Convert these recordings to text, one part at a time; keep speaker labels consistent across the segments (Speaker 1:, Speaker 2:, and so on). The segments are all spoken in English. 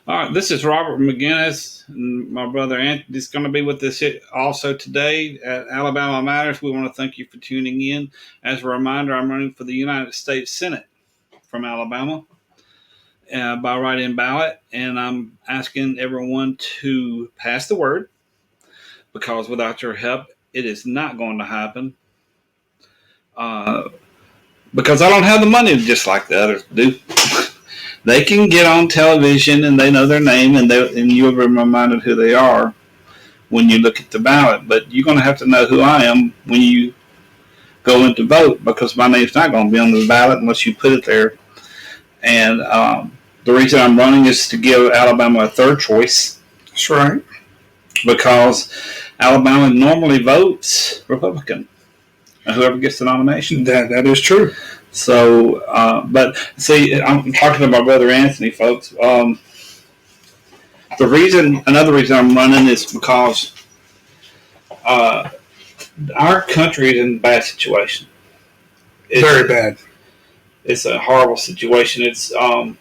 Speaker 1: All right, this is Robert McGinnis, and my brother Anthony's going to be with us also today at Alabama Matters. We want to thank you for tuning in. As a reminder, I'm running for the United States Senate from Alabama by write-in ballot, and I'm asking everyone to pass the word because without your help, it is not going to happen. Because I don't have the money just like the others do. They can get on television and they know their name and you'll be reminded who they are when you look at the ballot. But you're going to have to know who I am when you go in to vote because my name's not going to be on the ballot unless you put it there. And the reason I'm running is to give Alabama a third choice.
Speaker 2: That's right.
Speaker 1: Because Alabama normally votes Republican. Whoever gets the nomination.
Speaker 2: That is true.
Speaker 1: So, but see, I'm talking to my brother Anthony, folks. Another reason I'm running is because our country is in a bad situation.
Speaker 2: Very bad.
Speaker 1: It's a horrible situation. It's I've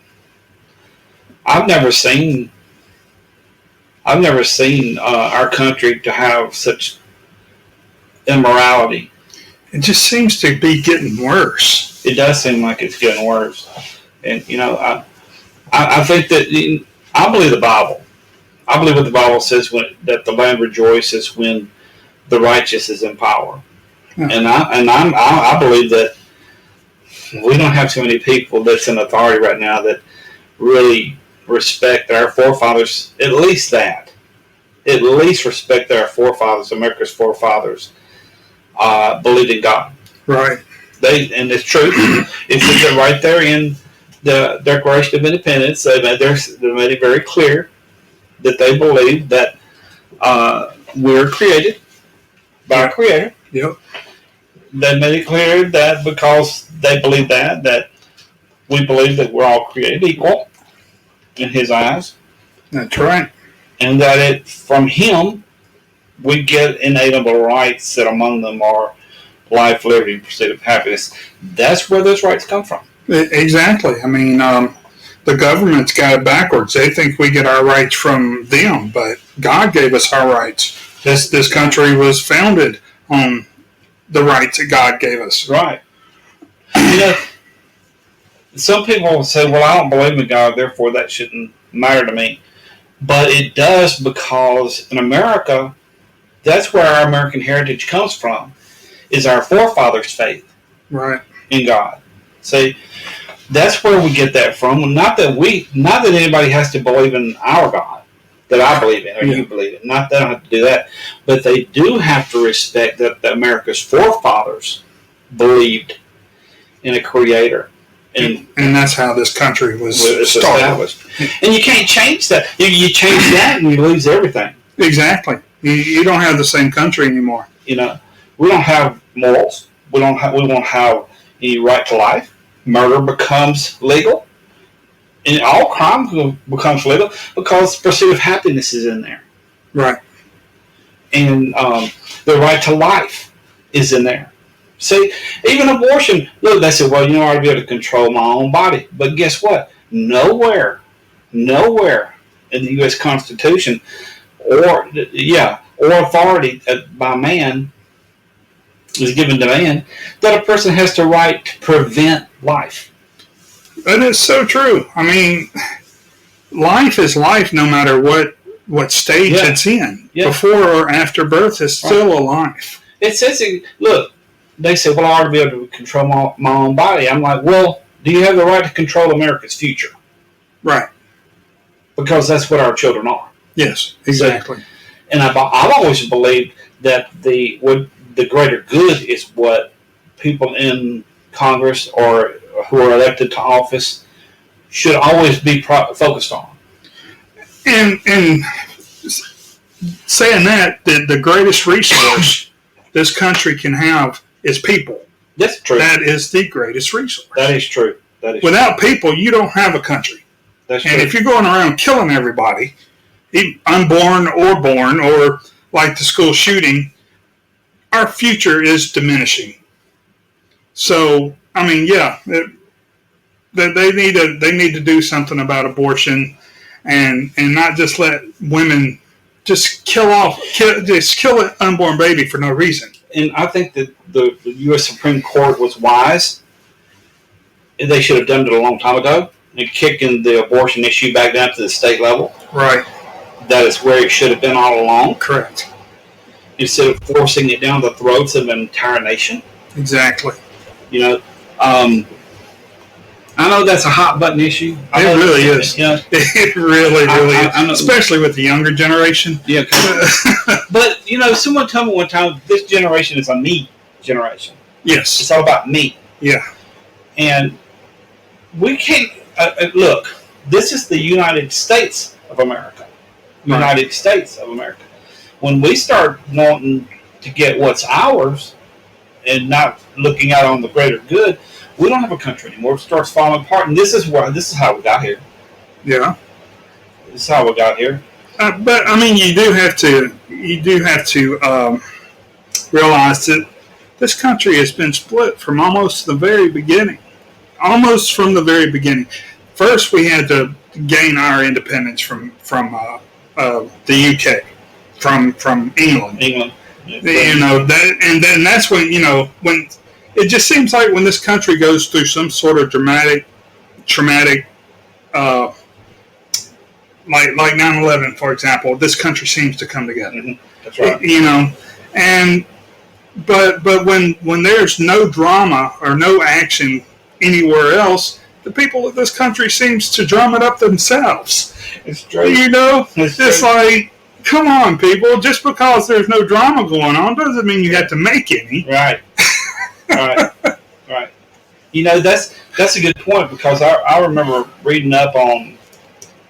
Speaker 1: never seen our country to have such immorality.
Speaker 2: It just seems to be getting worse.
Speaker 1: It does seem like it's getting worse. And, I think that I believe the Bible. I believe what the Bible says that the land rejoices when the righteous is in power. Yeah. And I believe that we don't have too many people that's in authority right now that really respect our forefathers, at least that. At least respect our forefathers, America's forefathers. Believed in God.
Speaker 2: Right.
Speaker 1: And it's true. It's right there in the Declaration of Independence. They made it very clear that they believe that we're created by a Creator.
Speaker 2: Yep.
Speaker 1: They made it clear that because they believe that we believe that we're all created equal in His eyes.
Speaker 2: That's right.
Speaker 1: And that from Him we get inalienable rights that among them are life, liberty, and pursuit of happiness. That's where those rights come from.
Speaker 2: Exactly. I mean, the government's got it backwards. They think we get our rights from them, but God gave us our rights. This country was founded on the rights that God gave us.
Speaker 1: Right. Some people will say, well, I don't believe in God, therefore that shouldn't matter to me. But it does, because in America, that's where our American heritage comes from, is our forefathers' faith in God. See, that's where we get that from. Not that anybody has to believe in our God, that I believe in or you believe in. Not that I don't have to do that. But they do have to respect that America's forefathers believed in a Creator.
Speaker 2: And that's how this country was established.
Speaker 1: And you can't change that. You change that and you lose everything.
Speaker 2: Exactly. You don't have the same country anymore.
Speaker 1: We don't have morals. We won't have any right to life. Murder becomes legal. And all crime becomes legal because pursuit of happiness is in there.
Speaker 2: Right.
Speaker 1: And the right to life is in there. See, even abortion, look, they say, well, I ought to be able to control my own body. But guess what? Nowhere in the U.S. Constitution or authority by man is given to man that a person has the right to prevent life.
Speaker 2: That is so true. I mean, life is life no matter what stage it's in. Yeah. Before or after birth is still a life.
Speaker 1: It says, look, they say, well, I ought to be able to control my own body. I'm like, well, do you have the right to control America's future?
Speaker 2: Right.
Speaker 1: Because that's what our children are.
Speaker 2: Yes, exactly.
Speaker 1: So, and I've always believed that the greater good is what people in Congress or who are elected to office should always be focused on.
Speaker 2: And saying that the greatest resource this country can have is people.
Speaker 1: That's true.
Speaker 2: That is the greatest resource.
Speaker 1: That is true.
Speaker 2: Without people, you don't have a country.
Speaker 1: That's true.
Speaker 2: And if you're going around killing everybody, unborn or born, or like the school shooting, our future is diminishing. So, I mean, they need to do something about abortion and not just let women just kill an unborn baby for no reason.
Speaker 1: And I think that the U.S. Supreme Court was wise. They should have done it a long time ago and kicking the abortion issue back down to the state level.
Speaker 2: Right.
Speaker 1: That is where it should have been all along.
Speaker 2: Correct.
Speaker 1: Instead of forcing it down the throats of an entire nation.
Speaker 2: Exactly.
Speaker 1: You know, I know that's a hot button issue.
Speaker 2: It really is. It really is. Especially with the younger generation.
Speaker 1: Yeah. But, someone told me one time, this generation is a me generation.
Speaker 2: Yes.
Speaker 1: It's all about me.
Speaker 2: Yeah.
Speaker 1: And we can't, look, this is the United States of America. United States of America. When we start wanting to get what's ours and not looking out on the greater good, we don't have a country anymore. It starts falling apart, and this is how we got here.
Speaker 2: Yeah,
Speaker 1: this is how we got here.
Speaker 2: But I mean, you do have to realize that this country has been split from almost the very beginning. Almost from the very beginning. First, we had to gain our independence from the UK, from England.
Speaker 1: England.
Speaker 2: And then that's when when. It just seems like when this country goes through some sort of traumatic, like 9/11, for example, this country seems to come together.
Speaker 1: Mm-hmm. That's right.
Speaker 2: But when there's no drama or no action anywhere else, the people of this country seems to drum it up themselves.
Speaker 1: It's true.
Speaker 2: It's like, come on, people. Just because there's no drama going on doesn't mean you have to make any.
Speaker 1: Right. Right. That's a good point, because I remember reading up on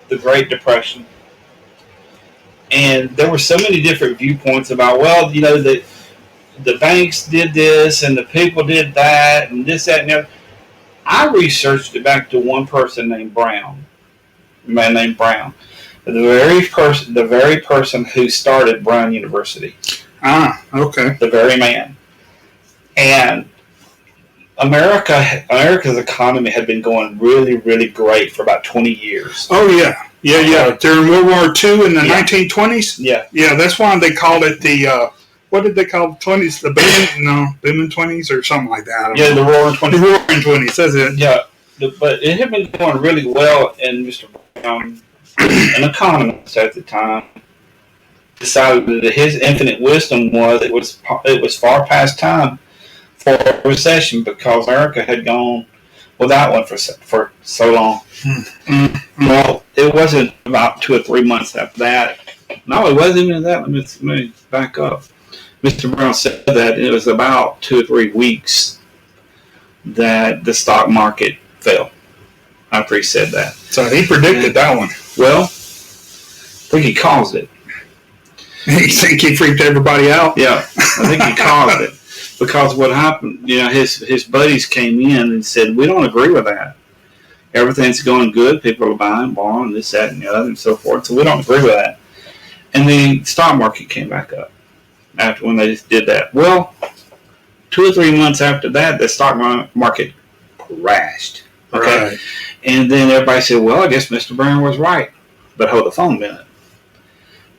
Speaker 1: the Great Depression, and there were so many different viewpoints about, that the banks did this and the people did that and this, that, and the other. I researched it back to one person named Brown, a man named Brown, the very person who started Brown University.
Speaker 2: Ah, okay.
Speaker 1: The very man. And America's economy had been going really, really great for about 20 years.
Speaker 2: Oh, yeah. Yeah. During World War II in the 1920s?
Speaker 1: Yeah.
Speaker 2: Yeah, that's why they called it the, what did they call the 20s? The booming 20s or something like that.
Speaker 1: Yeah, the Roaring 20s.
Speaker 2: The Roaring 20s, that's it.
Speaker 1: Yeah, but it had been going really well, and Mr. Brown, an economist at the time, decided that his infinite wisdom was it was far past time for a recession, because America had gone without one for so long.
Speaker 2: Mm-hmm.
Speaker 1: Well, it wasn't about 2 or 3 months after that. No, it wasn't even that. Let me back up. Mr. Brown said that it was about 2 or 3 weeks that the stock market fell after he said that.
Speaker 2: So he predicted that one.
Speaker 1: Well, I think he caused it.
Speaker 2: You think he freaked everybody out?
Speaker 1: Yeah, I think he caused it. Because what happened, his buddies came in and said, we don't agree with that. Everything's going good. People are buying, borrowing, this, that, and the other, and so forth. So we don't agree with that. And the stock market came back up after when they did that. Well, 2 or 3 months after that, the stock market crashed. Okay?
Speaker 2: Right.
Speaker 1: And then everybody said, well, I guess Mr. Brown was right. But hold the phone a minute.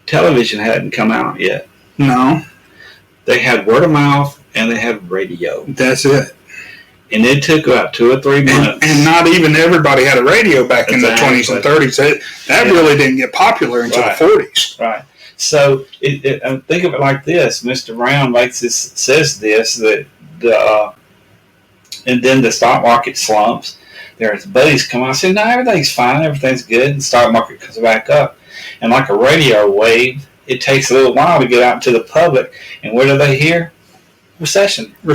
Speaker 1: Television hadn't come out yet.
Speaker 2: No.
Speaker 1: They had word of mouth and they had radio.
Speaker 2: That's it.
Speaker 1: And it took about 2 or 3 months.
Speaker 2: And not even everybody had a radio back in the 20s and 30s. That really didn't get popular until the 40s.
Speaker 1: Right. So think of it like this. Mr. Brown says this, that and then the stock market slumps. His buddies come out and say, no, everything's fine, everything's good. And the stock market comes back up. And like a radio wave, it takes a little while to get out to the public. And what do they hear? Recession. And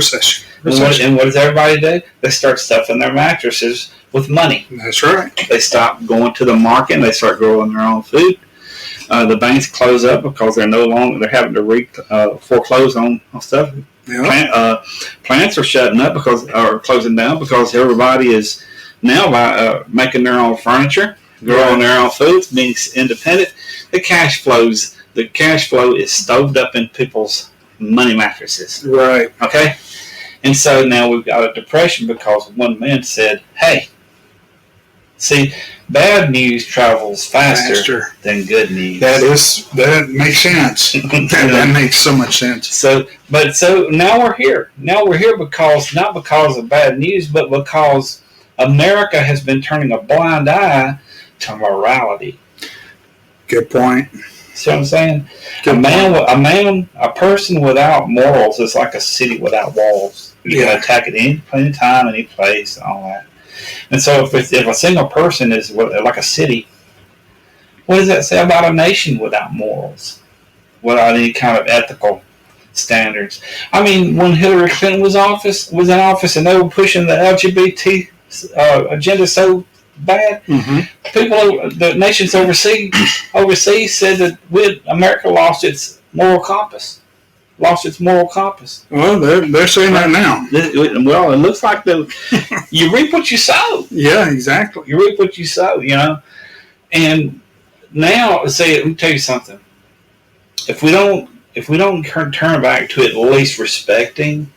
Speaker 1: what does everybody do? They start stuffing their mattresses with money.
Speaker 2: That's right.
Speaker 1: They stop going to the market and they start growing their own food. The banks close up because they're having to foreclose on stuff. Yeah. Plants are shutting up or closing down because everybody is now making their own furniture, growing their own foods, being independent. The cash flow is stoved up in people's money mattresses.
Speaker 2: Right.
Speaker 1: Okay? And so now we've got a depression because one man said, hey, See, bad news travels faster than good news.
Speaker 2: That makes sense. that makes so much sense.
Speaker 1: So now we're here. Now we're here not because of bad news, but because America has been turning a blind eye to morality.
Speaker 2: Good point.
Speaker 1: See what I'm saying? A person without morals is like a city without walls. You can attack it any point in time, any place, all that. And so if a single person is like a city, what does that say about a nation without morals? Without any kind of ethical standards? I mean, when Hillary Clinton was in office and they were pushing the LGBT agenda so bad, the nations overseas said that America lost its moral compass.
Speaker 2: Well, they're saying that now.
Speaker 1: Well, it looks like you reap what you sow.
Speaker 2: Yeah, exactly.
Speaker 1: You reap what you sow, And now, let me tell you something. If we don't turn back to at least respecting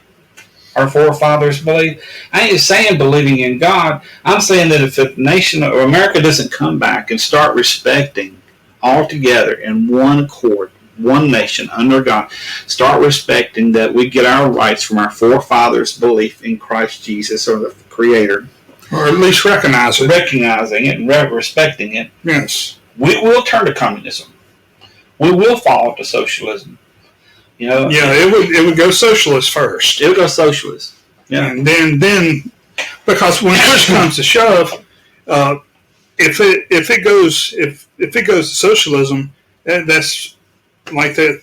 Speaker 1: our forefathers' belief, I ain't saying believing in God. I'm saying that if a nation or America doesn't come back and start respecting all together in one accord, one nation under God, start respecting that we get our rights from our forefathers' belief in Christ Jesus or the Creator,
Speaker 2: or at least recognizing
Speaker 1: it and respecting it.
Speaker 2: Yes,
Speaker 1: we will turn to communism. We will fall to socialism.
Speaker 2: Yeah, it would go socialist first.
Speaker 1: It would go socialist. Yeah,
Speaker 2: and then because when push comes to shove, if it goes to socialism, that's like that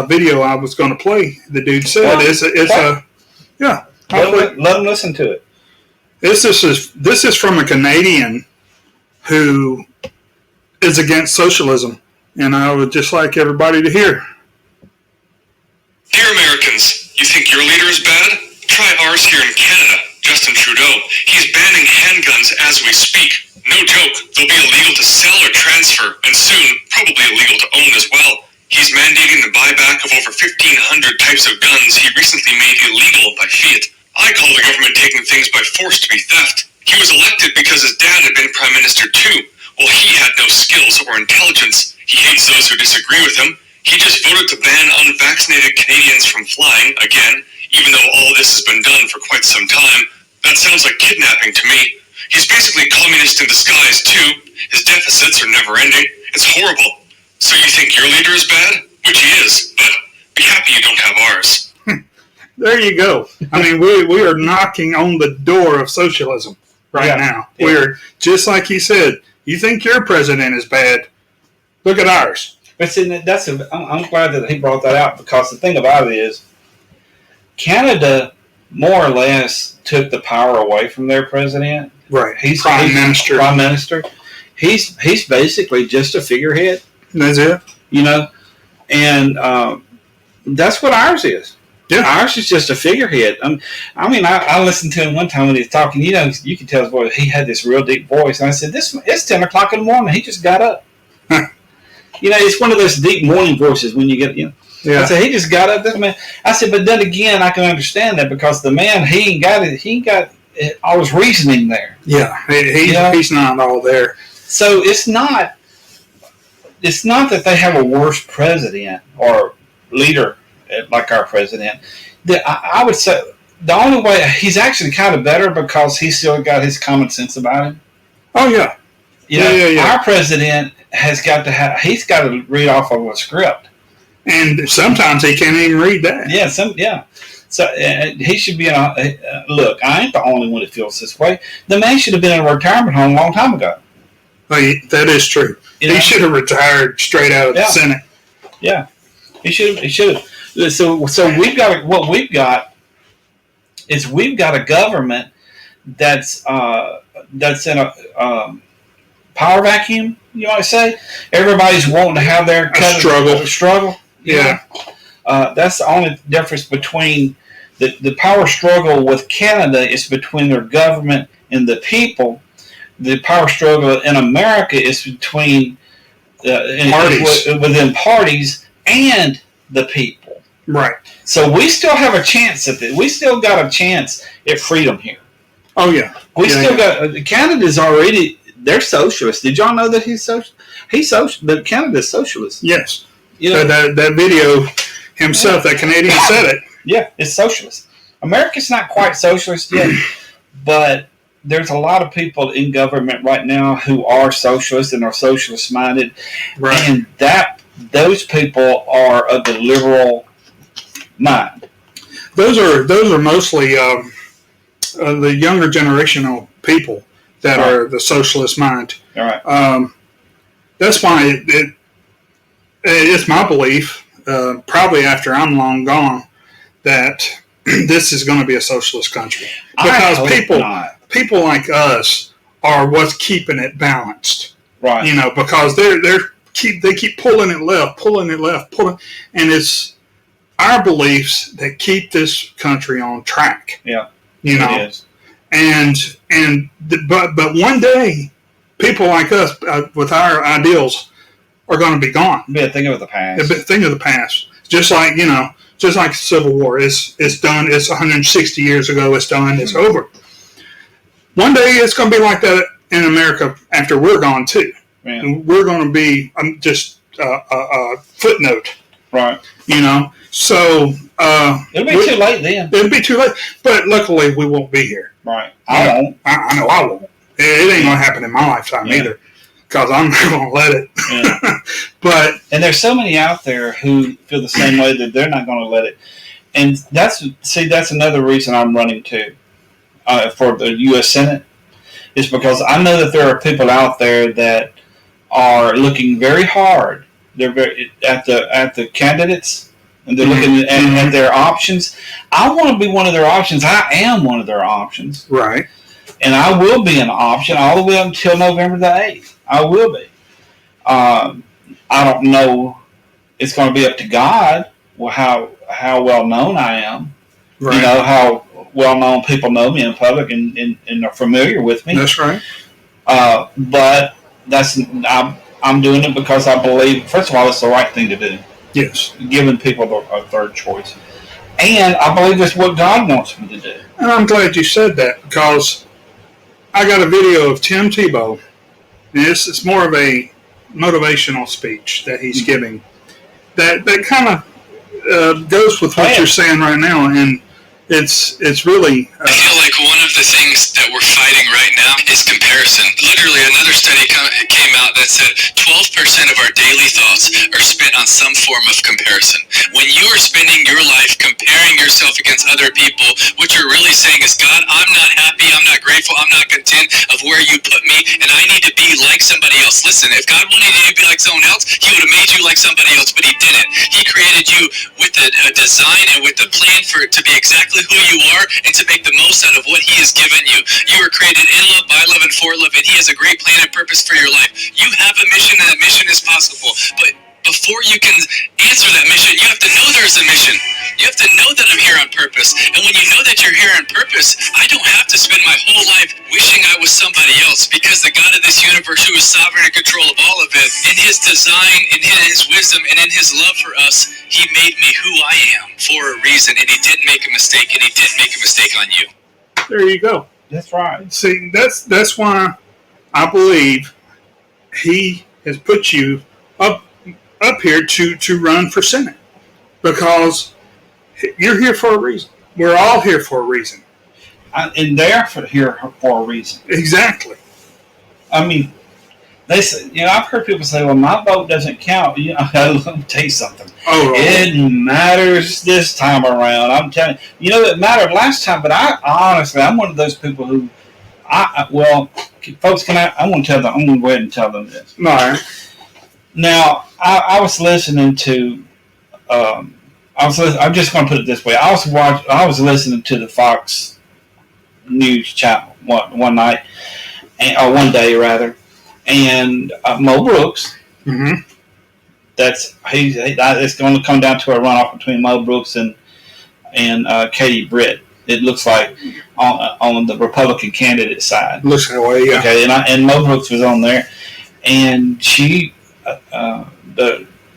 Speaker 2: video I was going to play. The dude said
Speaker 1: let them listen to it.
Speaker 2: This is from a Canadian who is against socialism, and I would just like everybody to hear.
Speaker 3: Dear Americans, you think your leader is bad? Try ours here in Canada, Justin Trudeau. He's banning handguns as we speak. No joke, they'll be illegal to sell or transfer, and soon, probably illegal to own as well. He's mandating the buyback of over 1,500 types of guns he recently made illegal by fiat. I call the government taking things by force to be theft. He was elected because his dad had been Prime Minister too. Well, he had no skills or intelligence. He hates those who disagree with him. He just voted to ban unvaccinated Canadians from flying, again, even though all this has been done for quite some time. That sounds like kidnapping to me. He's basically communist in disguise too. His deficits are never ending. It's horrible. So you think your leader is bad? Which he is, but be happy you don't have ours.
Speaker 2: There you go. I mean, we are knocking on the door of socialism now. Yeah. We're, just like he said, you think your president is bad, look at ours.
Speaker 1: But see, I'm glad that he brought that out, because the thing about it is, Canada more or less took the power away from their president.
Speaker 2: Right. He's Prime Minister.
Speaker 1: He's basically just a figurehead.
Speaker 2: That's it.
Speaker 1: And that's what ours is. Yeah. Ours is just a figurehead. I listened to him one time when he was talking. You could tell his voice. He had this real deep voice. And I said, it's 10 o'clock in the morning. He just got up. It's one of those deep morning voices when you get, Yeah. I said, he just got up. This man. I said, but then again, I can understand that, because the man, he ain't got all his reasoning there.
Speaker 2: Yeah. He's not all there.
Speaker 1: So it's not that they have a worse president or leader like our president. I would say the only way he's actually kind of better, because he's still got his common sense about him.
Speaker 2: Oh yeah.
Speaker 1: Our president he's got to read off of a script,
Speaker 2: and sometimes he can't even read that.
Speaker 1: Yeah. So he should be look. I ain't the only one that feels this way. The man should have been in a retirement home a long time ago.
Speaker 2: That is true. He should have retired straight out of the Senate.
Speaker 1: Yeah, he should have. So we've got a government that's in a power vacuum. You might say everybody's wanting to have their struggle.
Speaker 2: Yeah.
Speaker 1: That's the only difference between the power struggle with Canada is between their government and the people. The power struggle in America is between
Speaker 2: parties.
Speaker 1: Within parties and the people.
Speaker 2: Right.
Speaker 1: So we still have a chance at this. We still got a chance at freedom here.
Speaker 2: Oh yeah.
Speaker 1: We still got Canada's already they're socialists. Did y'all know that he's social? He's social. That Canada's socialist.
Speaker 2: Yes.
Speaker 1: You know,
Speaker 2: That video himself, that Canadian said it.
Speaker 1: Yeah, it's socialist. America's not quite socialist yet, but there's a lot of people in government right now who are socialists and are socialist minded,
Speaker 2: Right.
Speaker 1: and those people are of the liberal mind.
Speaker 2: Those are mostly the younger generational people that are the socialist mind.
Speaker 1: All right.
Speaker 2: That's why it's my belief, probably after I'm long gone, that this is going to be a socialist country, because people like us are what's keeping it balanced.
Speaker 1: Right.
Speaker 2: You know, because they keep pulling it left, and it's our beliefs that keep this country on track.
Speaker 1: Yeah.
Speaker 2: You know,
Speaker 1: it is.
Speaker 2: But one day, people like us with our ideals are going to be gone.
Speaker 1: Be a thing of the past.
Speaker 2: A thing of the past. Just like the Civil War. It's done. It's 160 years ago. It's done. It's over. One day it's going to be like that in America after we're gone too.
Speaker 1: Yeah.
Speaker 2: We're going to be just a footnote.
Speaker 1: Right.
Speaker 2: You know. So
Speaker 1: it'll be too late then.
Speaker 2: It'll be too late. But luckily we won't be here.
Speaker 1: Right. I won't.
Speaker 2: I know I won't. It ain't going to happen in my lifetime either. Because I'm not going to let it.
Speaker 1: Yeah. And there's so many out there who feel the same way, that they're not going to let it. And that's another reason I'm running too for the U.S. Senate, is because I know that there are people out there that are looking very hard. They're very at the candidates, and they're looking at their options. I want to be one of their options. I am one of their options.
Speaker 2: Right.
Speaker 1: And I will be an option all the way up until November the 8th. I will be. I don't know. It's going to be up to God how well known I am. Right. You know, how well known people know me in public and are familiar with me.
Speaker 2: That's right.
Speaker 1: But I'm doing it because I believe, first of all, it's the right thing to do.
Speaker 2: Yes.
Speaker 1: Giving people a third choice. And I believe it's what God wants me to do.
Speaker 2: And I'm glad you said that, because I got a video of Tim Tebow, and it's more of a motivational speech that he's giving that kind of goes with what you're saying right now, and it's really...
Speaker 3: I feel like one of the things that we're fighting right now is comparison. Literally, another study came out that said 12% of our daily thoughts are spent on some form of comparison. When you are spending your life comparing yourself against other people, what you're really saying is, God, I'm not happy, I'm not grateful, I'm not content of where you put me, and I need to be like somebody else. Listen, if God wanted you to be like someone else, he would have made you like somebody else, but he didn't. He created you with a design and with a plan for it to be exactly who you are, and to make the most out of what he has given you. You were created in love, by love, and for love, and he has a great plan and purpose for your life. You have a mission, and that mission is possible. But before you can answer that mission, you have to know there's a mission. You have to know that I'm here on purpose. And when you know that you're here on purpose, I don't have to spend my whole life wishing I was somebody else, because the God of this universe, who is sovereign and control of all of it, in his design, in his wisdom, and in his love for us, he made me who I am for a reason, and he didn't make a mistake, and he didn't make a mistake on you.
Speaker 2: There you go.
Speaker 1: That's right.
Speaker 2: See, that's why I believe he has put you up here to run for Senate, because you're here for a reason. We're all here for a reason.
Speaker 1: And they're here for a reason.
Speaker 2: Exactly.
Speaker 1: I mean, they say, I've heard people say, well, my vote doesn't count. Let me tell you something. It matters this time around. I'm telling you. It mattered last time, but I'm one of those people who, folks, I'm going to go ahead and tell them this.
Speaker 2: All right.
Speaker 1: Now, I was listening to, I'm just going to put it this way. I was listening to the Fox News channel one night, or one day rather, and Mo Brooks.
Speaker 2: Mm-hmm.
Speaker 1: It's going to come down to a runoff between Mo Brooks and Katie Britt. It looks like on the Republican candidate side.
Speaker 2: Looks that way, yeah.
Speaker 1: Okay, and Mo Brooks was on there, and she. I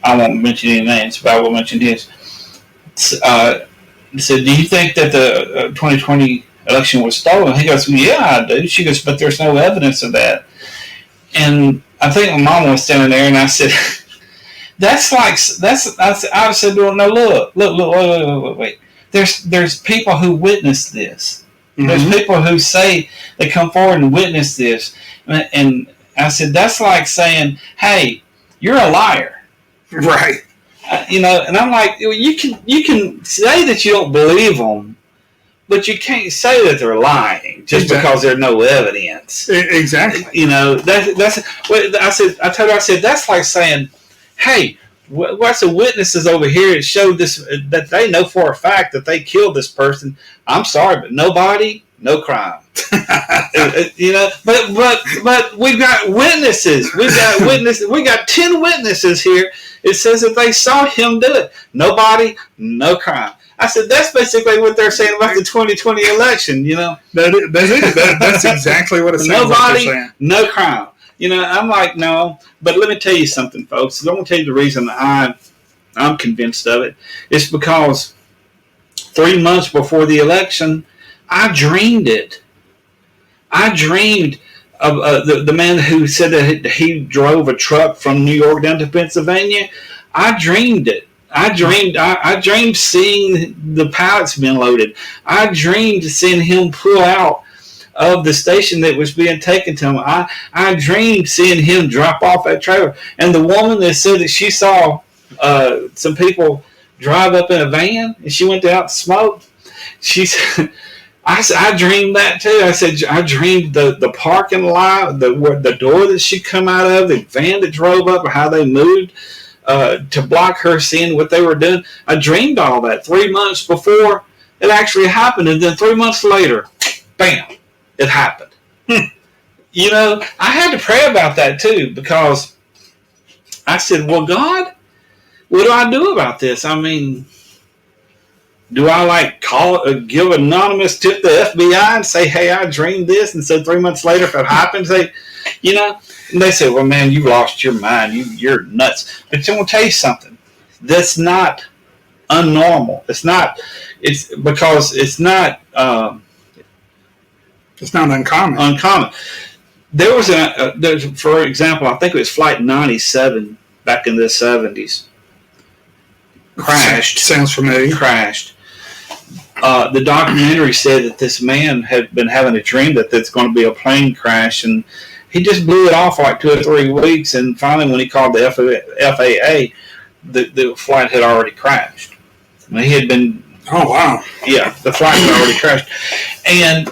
Speaker 1: won't mention any names, but I will mention his. Said, do you think that the 2020 election was stolen? He goes, yeah, I do. She goes, but there's no evidence of that. And I think my mom was standing there, and I said, I said, well, no, look, wait. There's people who witness this. Mm-hmm. There's people who say they come forward and witness this. And I said, that's like saying, hey, you're a liar.
Speaker 2: Right.
Speaker 1: And I'm like, you can say that you don't believe them, but you can't say that they're lying just because there's no evidence.
Speaker 2: Exactly.
Speaker 1: That's what I said. I told her, I said, that's like saying, hey, what's the witnesses over here that showed this, that they know for a fact that they killed this person. I'm sorry, but nobody, no crime. But we've got witnesses. We got 10 witnesses here. It says that they saw him do it. Nobody, no crime. I said, that's basically what they're saying about the 2020 election,
Speaker 2: That's exactly what it sounds like they're saying.
Speaker 1: No crime. I'm like, no. But let me tell you something, folks. I'm going to tell you the reason I'm convinced of it. It's because 3 months before the election, I dreamed it. I dreamed of the man who said that he drove a truck from New York down to Pennsylvania. I dreamed it. I dreamed seeing the pallets being loaded. I dreamed seeing him pull out of the station that was being taken to him. I dreamed seeing him drop off that trailer. And the woman that said that she saw some people drive up in a van and she went out to smoke, she said, I dreamed that too. I said, I dreamed the parking lot, the door that she come out of, the van that drove up, or how they moved to block her seeing what they were doing. I dreamed all that 3 months before it actually happened. And then 3 months later, bam, it happened. I had to pray about that too, because I said, well, God, what do I do about this? I mean, do I give anonymous tip to the FBI and say, hey, I dreamed this, and so 3 months later, if it happens, and they say, well, man, you lost your mind. You're nuts. But I'm going to tell you something. That's not unnormal. It's because it's not uncommon. There was for example, I think it was Flight 97 back in the 70s. Crashed.
Speaker 2: Sounds familiar.
Speaker 1: Crashed. The documentary said that this man had been having a dream that there's going to be a plane crash, and he just blew it off for like 2 or 3 weeks, and finally when he called the FAA, the flight had already crashed. He had been...
Speaker 2: Oh, wow.
Speaker 1: Yeah, the flight had already crashed. And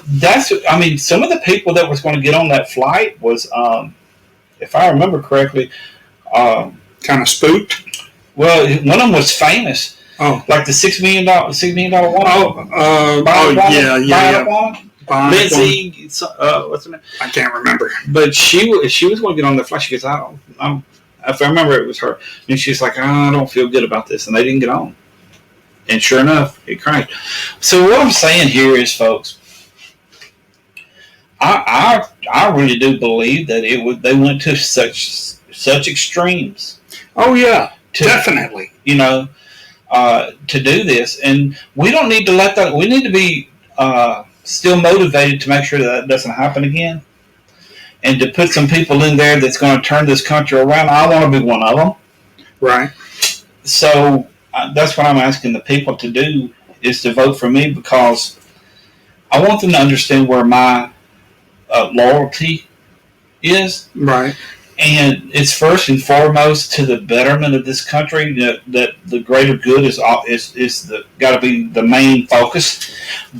Speaker 1: some of the people that was going to get on that flight was, if I remember correctly...
Speaker 2: kind of spooked?
Speaker 1: Well, one of them was famous.
Speaker 2: Oh,
Speaker 1: like the $6 million woman.
Speaker 2: Yeah.
Speaker 1: Lindsay, what's her name?
Speaker 2: I can't remember.
Speaker 1: But she was going to get on the flight. She goes, if I remember, it was her. And she's like, I don't feel good about this, and they didn't get on. And sure enough, it crashed. So what I'm saying here is, folks, I really do believe that they went to such extremes.
Speaker 2: Oh yeah. Definitely.
Speaker 1: To do this. And we don't need to let that, we need to be still motivated to make sure that doesn't happen again. And to put some people in there that's going to turn this country around. I want to be one of them.
Speaker 2: Right.
Speaker 1: So that's what I'm asking the people to do, is to vote for me, because I want them to understand where my loyalty is.
Speaker 2: Right.
Speaker 1: And it's first and foremost to the betterment of this country. That the greater good is got to be the main focus.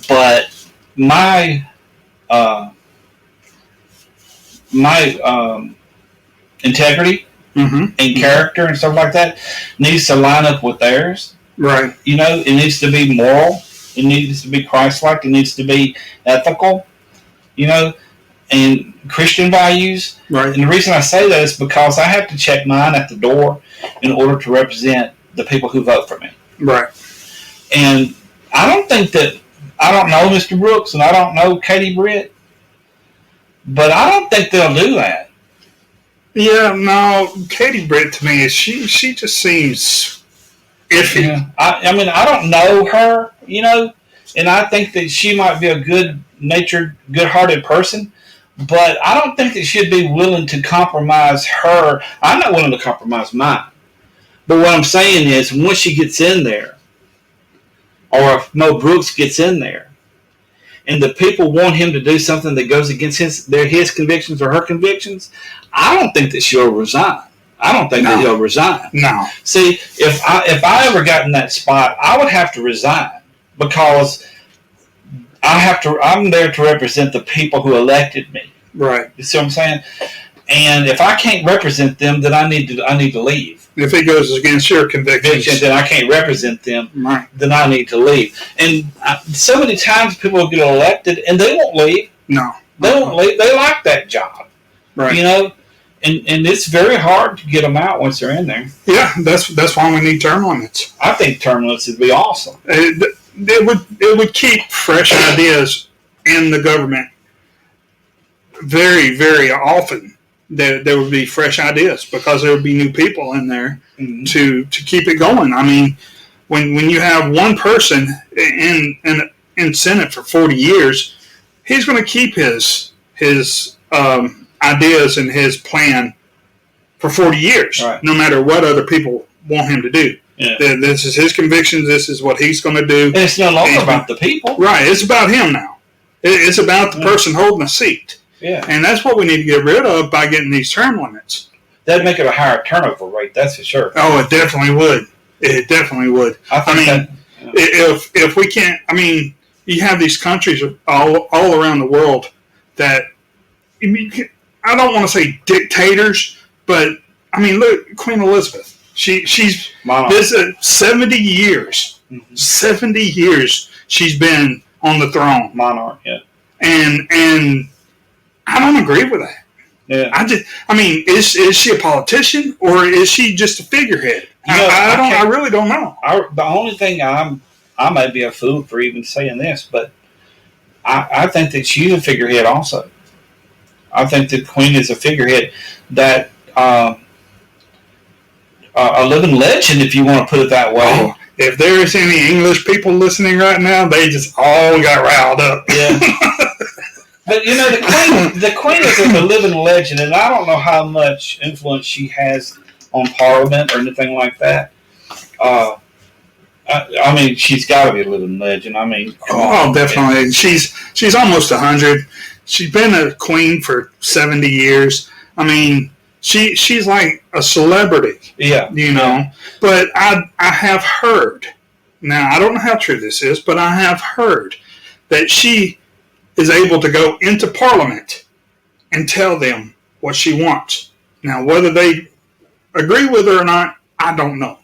Speaker 1: But my integrity and character and stuff like that needs to line up with theirs.
Speaker 2: Right.
Speaker 1: It needs to be moral. It needs to be Christ-like. It needs to be ethical. And Christian values.
Speaker 2: Right.
Speaker 1: And the reason I say that is because I have to check mine at the door in order to represent the people who vote for me.
Speaker 2: Right.
Speaker 1: And I don't know Mr. Brooks, and I don't know Katie Britt, but I don't think they'll do that.
Speaker 2: Yeah, no, Katie Britt to me, she just seems iffy.
Speaker 1: Yeah. I don't know her, and I think that she might be a good-natured, good-hearted person. But I don't think that she'd be willing to compromise her. I'm not willing to compromise mine. But what I'm saying is, once she gets in there, or if Mo Brooks gets in there, and the people want him to do something that goes against his convictions or her convictions, I don't think that she'll resign. I don't think that he'll resign.
Speaker 2: No.
Speaker 1: See, if I ever got in that spot, I would have to resign because I'm there to represent the people who elected me.
Speaker 2: Right.
Speaker 1: You see what I'm saying? And if I can't represent them, then I need to leave.
Speaker 2: If it goes against your convictions,
Speaker 1: then I can't represent them.
Speaker 2: Right.
Speaker 1: Then I need to leave. And so many times people get elected and they won't leave.
Speaker 2: No.
Speaker 1: They won't leave. They like that job.
Speaker 2: Right.
Speaker 1: You know? And it's very hard to get them out once they're in there.
Speaker 2: Yeah, that's why we need term limits.
Speaker 1: I think term limits would be awesome.
Speaker 2: It would keep fresh ideas in the government very, very often. There would be fresh ideas because there would be new people in there to keep it going. I mean, when you have one person in Senate for 40 years, he's going to keep his ideas and his plan for 40 years,
Speaker 1: right,
Speaker 2: no matter what other people want him to do.
Speaker 1: Yeah.
Speaker 2: This is his convictions. This is what he's going to do.
Speaker 1: And it's no longer about the people.
Speaker 2: Right. It's about him now. It's about the person holding the seat.
Speaker 1: Yeah.
Speaker 2: And that's what we need to get rid of by getting these term limits.
Speaker 1: That'd make it a higher turnover rate, that's for sure.
Speaker 2: Oh, it definitely would. It definitely would. If we can't, you have these countries all around the world that, I don't want to say dictators, but, look, Queen Elizabeth. She's this 70 years. Mm-hmm. 70 years she's been on the throne.
Speaker 1: Monarch, yeah.
Speaker 2: And I don't agree with that.
Speaker 1: Yeah.
Speaker 2: Is she a politician or is she just a figurehead? I really don't know.
Speaker 1: The only thing I may be a fool for even saying this, but I think that she's a figurehead also. I think the Queen is a figurehead that a living legend, if you want to put it that way.
Speaker 2: Oh, if there's any English people listening right now, they just all got riled up.
Speaker 1: Yeah. But the Queen is a living legend, and I don't know how much influence she has on Parliament or anything like that. She's got to be a living legend.
Speaker 2: Definitely. Man. She's almost 100. She's been a queen for 70 years. She's like a celebrity.
Speaker 1: Yeah.
Speaker 2: Yeah. But I have heard. Now I don't know how true this is, but I have heard that she is able to go into Parliament and tell them what she wants. Now, whether they agree with her or not, I don't know.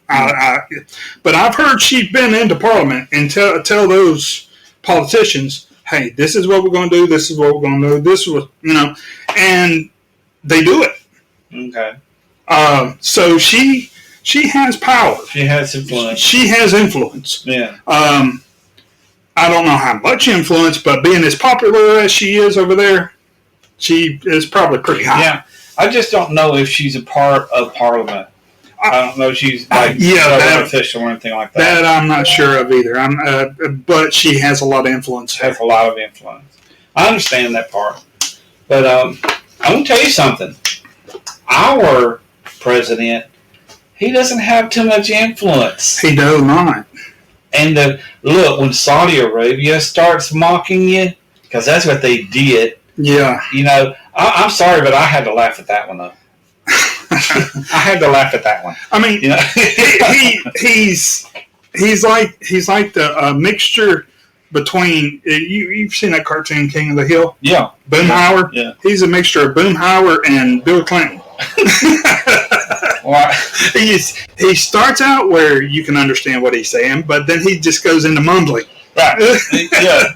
Speaker 2: But I've heard she's been into Parliament and tell those politicians, hey, this is what we're going to do, this is what we're going to do, this is what, and they do it.
Speaker 1: Okay.
Speaker 2: So she has power.
Speaker 1: She has influence.
Speaker 2: She has influence.
Speaker 1: Yeah.
Speaker 2: I don't know how much influence, but being as popular as she is over there, she is probably pretty high.
Speaker 1: Yeah. I just don't know if she's a part of Parliament. I don't know if she's official or anything like that.
Speaker 2: That I'm not sure of either. But she has a lot of influence.
Speaker 1: Has a lot of influence. I understand that part. But I'm going to tell you something. Our president, he doesn't have too much influence.
Speaker 2: He does not.
Speaker 1: And look, when Saudi Arabia starts mocking you, because that's what they did. Yeah. I'm sorry, but I had to laugh at that one, though. I had to laugh at that one.
Speaker 2: He's like the mixture between you've seen that cartoon King of the Hill?
Speaker 1: Yeah.
Speaker 2: Boomhauer?
Speaker 1: Yeah.
Speaker 2: He's a mixture of Boomhauer and Bill Clinton. He starts out where you can understand what he's saying, but then he just goes into mumbling.
Speaker 1: Right. Yeah.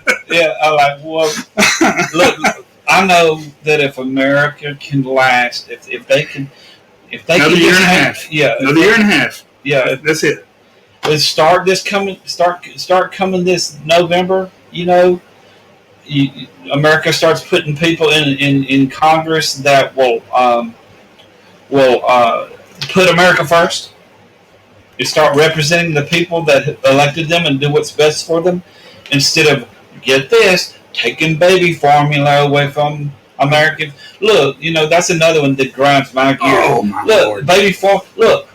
Speaker 1: Look, I know that if America can last, if they can
Speaker 2: another year and a half.
Speaker 1: Yeah.
Speaker 2: Another year and a half.
Speaker 1: Yeah.
Speaker 2: That's it.
Speaker 1: Start coming this November, America starts putting people in Congress that will put America first. You start representing the people that elected them and do what's best for them, instead of, get this, taking baby formula away from American. Look, that's another one that grinds my gears.
Speaker 2: Oh my Lord!
Speaker 1: Baby formula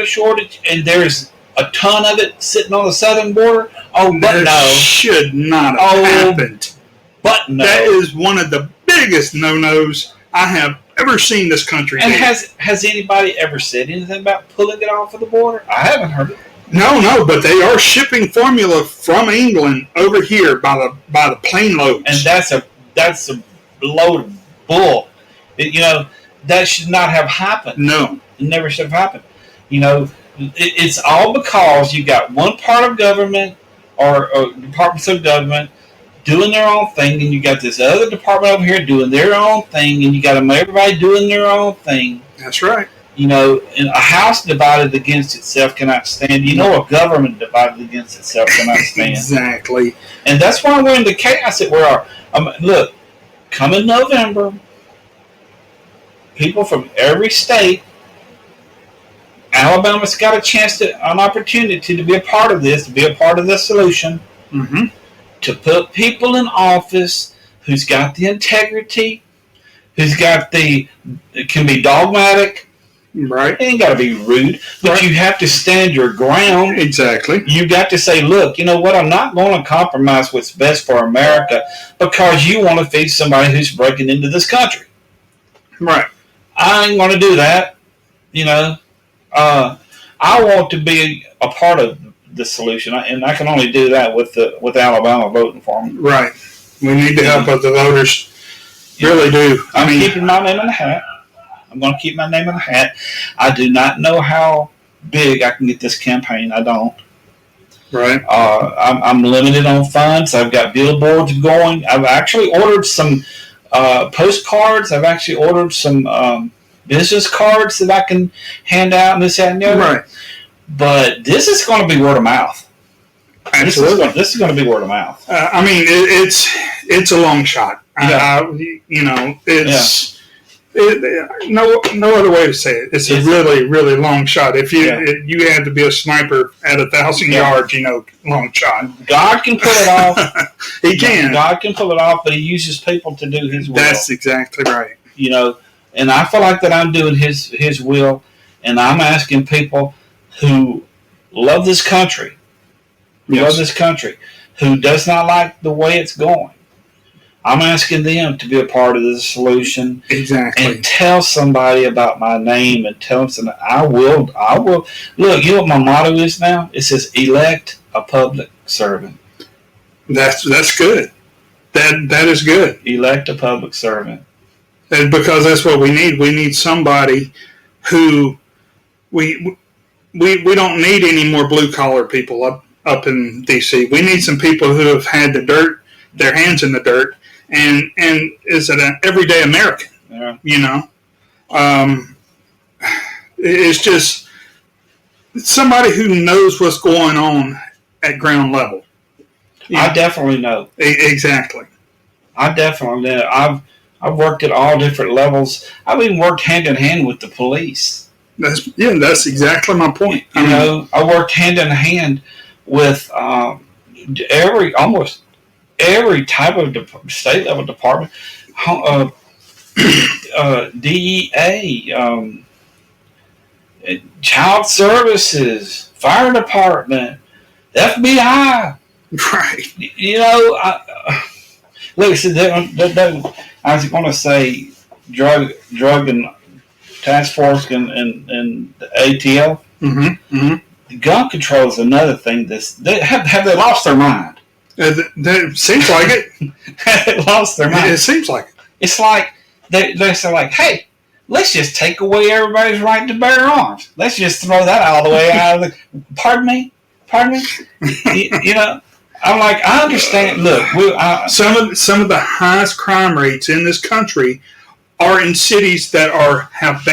Speaker 1: shortage, and there's a ton of it sitting on the southern border. Oh, but
Speaker 2: that should not have happened.
Speaker 1: But no,
Speaker 2: that is one of the biggest no-nos I have ever seen this country.
Speaker 1: And has anybody ever said anything about pulling it off of the border? I haven't heard it.
Speaker 2: No, but they are shipping formula from England over here by the plane loads.
Speaker 1: And that's a load of bull. That should not have happened.
Speaker 2: No,
Speaker 1: it never should have happened. It's all because you got one part of government or departments of government doing their own thing, and you got this other department over here doing their own thing, and you got everybody doing their own thing.
Speaker 2: That's right.
Speaker 1: And a house divided against itself cannot stand. A government divided against itself cannot stand.
Speaker 2: Exactly.
Speaker 1: And that's why we're in the chaos that we are. Look, coming November, people from every state, Alabama's got an opportunity to be a part of this, to be a part of the solution, to put people in office who's got the integrity, who's got can be dogmatic.
Speaker 2: Right.
Speaker 1: It ain't got to be rude, but you have to stand your ground.
Speaker 2: Exactly.
Speaker 1: You got to say, look, you know what? I'm not going to compromise what's best for America because you want to feed somebody who's breaking into this country.
Speaker 2: Right.
Speaker 1: I ain't going to do that. I want to be a part of the solution, and I can only do that with Alabama voting for me.
Speaker 2: Right. We need the help of the voters. Really do.
Speaker 1: I'm keeping my name in the hat. I'm going to keep my name in the hat. I do not know how big I can get this campaign. I don't.
Speaker 2: Right.
Speaker 1: I'm limited on funds. I've got billboards going. I've actually ordered some postcards. I've actually ordered some business cards that I can hand out and this, that, and the other.
Speaker 2: Right.
Speaker 1: But this is going to be word of mouth.
Speaker 2: Absolutely.
Speaker 1: This is going to be word of mouth.
Speaker 2: It's a long shot.
Speaker 1: Yeah.
Speaker 2: It's no other way to say it. It's a really, really long shot. If you had to be a sniper at 1,000 yards, long shot.
Speaker 1: God can pull it off.
Speaker 2: He can.
Speaker 1: God can pull it off, but He uses people to do His will.
Speaker 2: That's exactly right.
Speaker 1: And I feel like that I'm doing His will, and I'm asking people who love this country, who does not like the way it's going. I'm asking them to be a part of the solution.
Speaker 2: Exactly.
Speaker 1: And tell somebody about my name and tell them something. I will. Look, you know what my motto is now? It says, elect a public servant.
Speaker 2: That's good. That is good.
Speaker 1: Elect a public servant.
Speaker 2: And because that's what we need. We need somebody who we don't need any more blue-collar people up in D.C. We need some people who have had their hands in the dirt, and is an everyday American.
Speaker 1: Yeah.
Speaker 2: It's just somebody who knows what's going on at ground level.
Speaker 1: I definitely know.
Speaker 2: Exactly.
Speaker 1: I definitely know. I've worked at all different levels. I've even worked hand in hand with the police.
Speaker 2: That's exactly my point.
Speaker 1: I worked hand in hand with almost every type of state level department, DEA, child services, fire department, FBI.
Speaker 2: Right.
Speaker 1: I was going to say drug and task force and the ATL.
Speaker 2: Mm-hmm. Mm-hmm.
Speaker 1: Gun control is another thing. Have they lost their mind?
Speaker 2: That seems like it.
Speaker 1: They lost their mind.
Speaker 2: It seems like it.
Speaker 1: It's like they're so like, hey, let's just take away everybody's right to bear arms. Let's just throw that all the way out of the. Pardon me. I'm like, I understand. Look,
Speaker 2: some of the highest crime rates in this country are in cities that have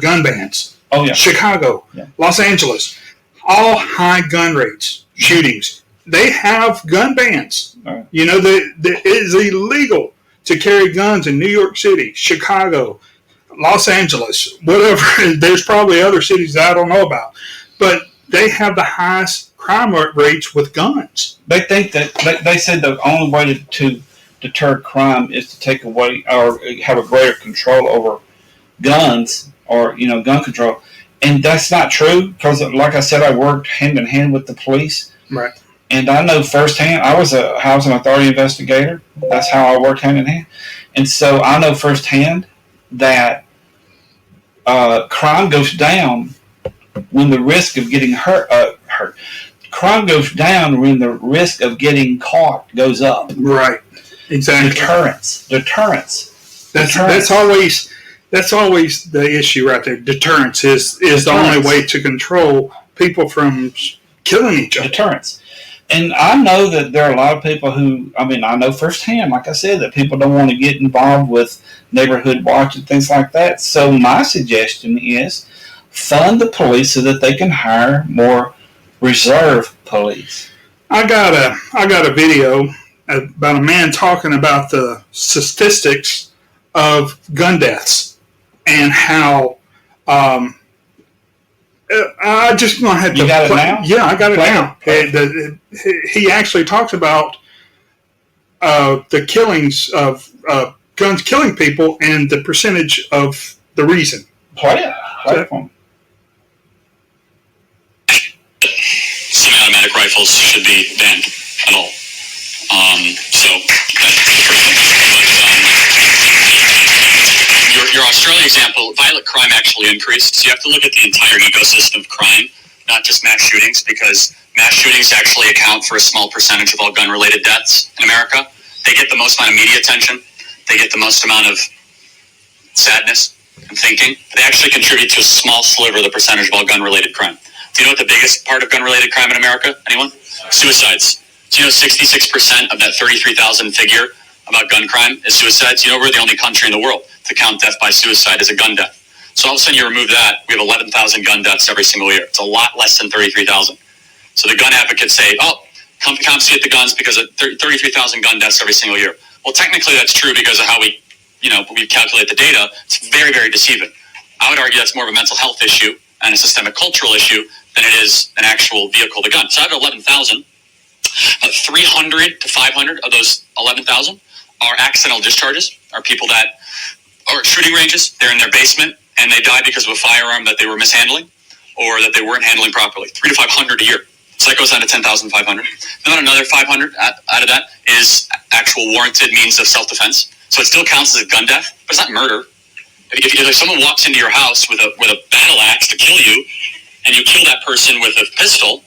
Speaker 2: gun bans.
Speaker 1: Oh yeah,
Speaker 2: Chicago, Los Angeles, all high gun rates, shootings. They have gun bans.
Speaker 1: Right.
Speaker 2: It is illegal to carry guns in New York City, Chicago, Los Angeles, whatever. There's probably other cities that I don't know about, but they have the highest crime rates with guns.
Speaker 1: They think that they said the only way to deter crime is to take away or have a greater control over guns or gun control, and that's not true because, like I said, I worked hand in hand with the police,
Speaker 2: Right.
Speaker 1: and I know firsthand. I was a housing authority investigator. That's how I worked hand in hand, and so I know firsthand that crime goes down when the risk of getting hurt. Crime goes down when the risk of getting caught goes up.
Speaker 2: Right. Exactly.
Speaker 1: Deterrence.
Speaker 2: That's always the issue right there. Deterrence is the only way to control people from killing each other.
Speaker 1: Deterrence. And I know that there are a lot of people who, I know firsthand, like I said, that people don't want to get involved with neighborhood watch and things like that. So my suggestion is fund the police so that they can hire more reserve police.
Speaker 2: I got a video about a man talking about the statistics of gun deaths and how I just gonna have to.
Speaker 1: You got it now?
Speaker 2: Yeah, I got it now. He actually talks about the killings of guns killing people and the percentage of the reason.
Speaker 1: Play it for me.
Speaker 3: Semi-automatic rifles should be banned at all. So that's the first thing. But your Australia example, violent crime actually increased. So you have to look at the entire ecosystem of crime, not just mass shootings, because mass shootings actually account for a small percentage of all gun-related deaths in America. They get the most amount of media attention. They get the most amount of sadness and thinking. They actually contribute to a small sliver of the percentage of all gun-related crime. Do you know what the biggest part of gun-related crime in America? Anyone? Suicides. Do you know 66% of that 33,000 figure about gun crime is suicides? You know we're the only country in the world to count death by suicide as a gun death. So all of a sudden you remove that, we have 11,000 gun deaths every single year. It's a lot less than 33,000. So the gun advocates say, confiscate the guns because of 33,000 gun deaths every single year. Well, technically that's true because of how we calculate the data. It's very, very deceiving. I would argue that's more of a mental health issue and a systemic cultural issue than it is an actual vehicle to gun. So out of 11,000, 300 to 500 of those 11,000 are accidental discharges, are people that are at shooting ranges, they're in their basement, and they died because of a firearm that they were mishandling or that they weren't handling properly. 300 to 500 a year. So that goes down to 10,500. Then another 500 out of that is actual warranted means of self-defense. So it still counts as a gun death, but it's not murder. If someone walks into your house with a battle axe to kill you, and you kill that person with a pistol,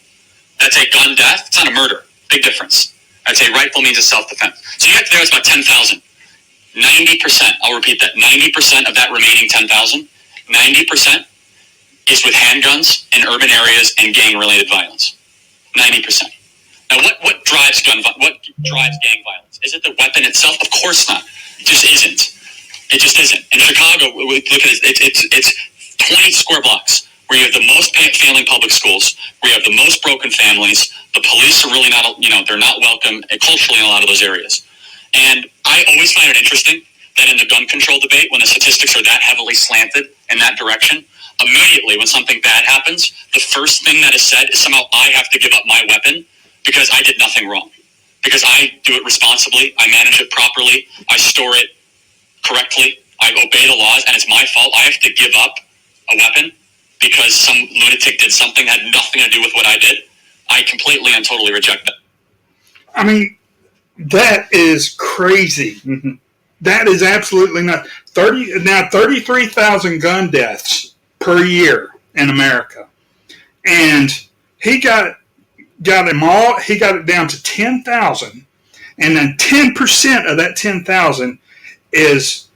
Speaker 3: that's a gun death. It's not a murder. Big difference. That's a rightful means of self-defense. So you get there, it's about 10,000. 90%, I'll repeat that, 90% of that remaining 10,000, 90% is with handguns in urban areas and gang-related violence. 90%. Now, what drives gang violence? Is it the weapon itself? Of course not. It just isn't. It just isn't. In Chicago, we look at it, it's 20 square blocks where you have the most failing public schools, where you have the most broken families. The police are really not, they're not welcome culturally in a lot of those areas. And I always find it interesting that in the gun control debate, when the statistics are that heavily slanted in that direction, immediately when something bad happens, the first thing that is said is somehow I have to give up my weapon because I did nothing wrong. Because I do it responsibly, I manage it properly, I store it correctly, I obey the laws, and it's my fault. I have to give up a weapon because some lunatic did something that had nothing to do with what I did. I completely and totally reject that.
Speaker 2: I mean, that is crazy.
Speaker 1: Mm-hmm.
Speaker 2: That is absolutely not 33,000 gun deaths per year in America, and he got them all. He got it down to 10,000, and then 10% of that 10,000 is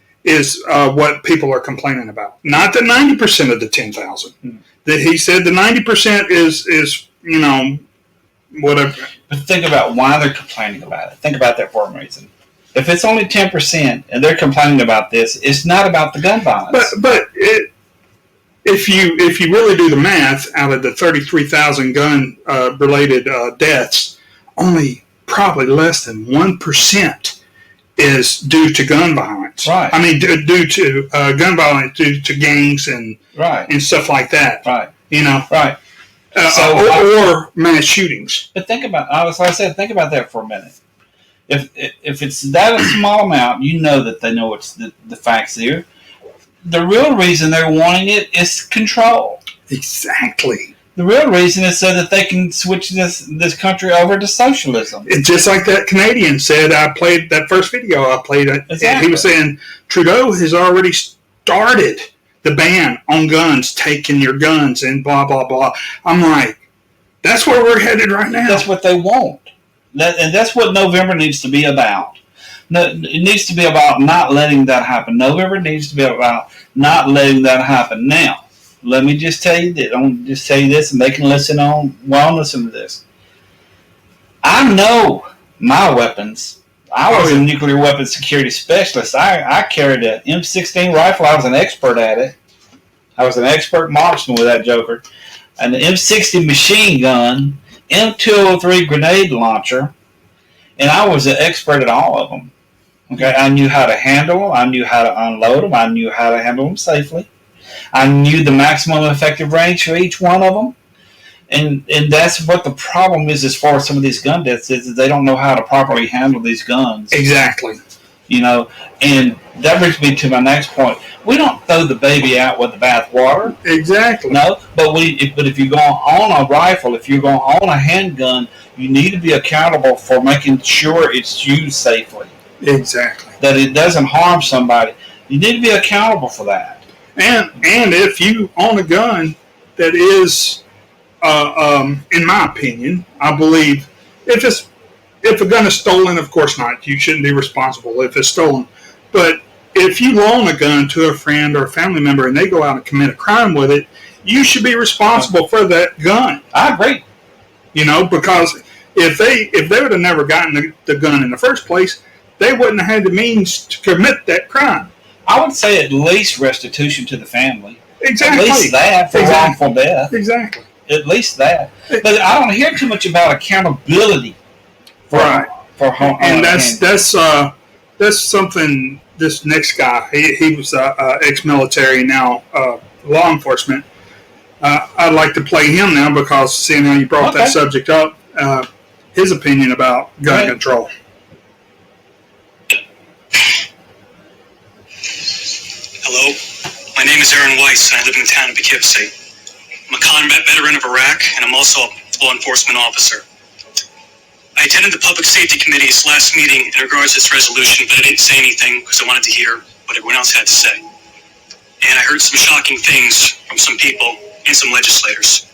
Speaker 2: what people are complaining about. Not the 90% of the 10,000. Mm-hmm. That he said the 90% is whatever.
Speaker 1: But think about why they're complaining about it. Think about that for a reason. If it's only 10% and they're complaining about this, it's not about the gun violence.
Speaker 2: But if you really do the math, out of the 33,000 gun related deaths, only probably less than 1% is due to gun violence.
Speaker 1: Right.
Speaker 2: I mean, due to gun violence, due to gangs and stuff like that.
Speaker 1: Right.
Speaker 2: Right. Or mass shootings.
Speaker 1: But think about, like I said, think about that for a minute. If it's that a small amount, you know that they know it's the facts there. The real reason they're wanting it is control.
Speaker 2: Exactly.
Speaker 1: The real reason is so that they can switch this country over to socialism.
Speaker 2: It's just like that Canadian said. I played that first video. I played it.
Speaker 1: Exactly.
Speaker 2: He was saying Trudeau has already started the ban on guns, taking your guns and blah blah blah. I'm like, that's where we're headed right now.
Speaker 1: That's what they want, and that's what November needs to be about. No, it needs to be about not letting that happen. November needs to be about not letting that happen. Now, let me just tell you this. I'm going to just tell you this, and they can listen on while I'm listening to this. I know my weapons. I was a nuclear weapons security specialist. I carried an M16 rifle. I was an expert at it. I was an expert marksman with that joker. An M60 machine gun, M203 grenade launcher, and I was an expert at all of them. Okay, I knew how to handle them. I knew how to unload them. I knew how to handle them safely. I knew the maximum effective range for each one of them. And that's what the problem is as far as some of these gun deaths is they don't know how to properly handle these guns.
Speaker 2: Exactly.
Speaker 1: You know, and that brings me to my next point. We don't throw the baby out with the bathwater.
Speaker 2: Exactly.
Speaker 1: No, but if you're going on a rifle, if you're going on a handgun, you need to be accountable for making sure it's used safely.
Speaker 2: Exactly.
Speaker 1: That it doesn't harm somebody. You need to be accountable for that.
Speaker 2: And if you own a gun that is, in my opinion, I believe if a gun is stolen, of course not. You shouldn't be responsible if it's stolen. But if you loan a gun to a friend or a family member and they go out and commit a crime with it, you should be responsible for that gun.
Speaker 1: I agree.
Speaker 2: You know, because if they would have never gotten the gun in the first place, they wouldn't have had the means to commit that crime.
Speaker 1: I would say at least restitution to the family.
Speaker 2: Exactly.
Speaker 1: At least that for wrongful death.
Speaker 2: Exactly.
Speaker 1: At least that. But I don't hear too much about accountability.
Speaker 2: Right.
Speaker 1: And
Speaker 2: that's something. This next guy, he was ex-military, now law enforcement. I'd like to play him now because seeing how you brought that subject up, his opinion about gun control.
Speaker 3: Hello, my name is Aaron Weiss, and I live in the town of Poughkeepsie. I'm a combat veteran of Iraq, and I'm also a law enforcement officer. I attended the Public Safety Committee's last meeting in regards to this resolution, but I didn't say anything because I wanted to hear what everyone else had to say. And I heard some shocking things from some people and some legislators.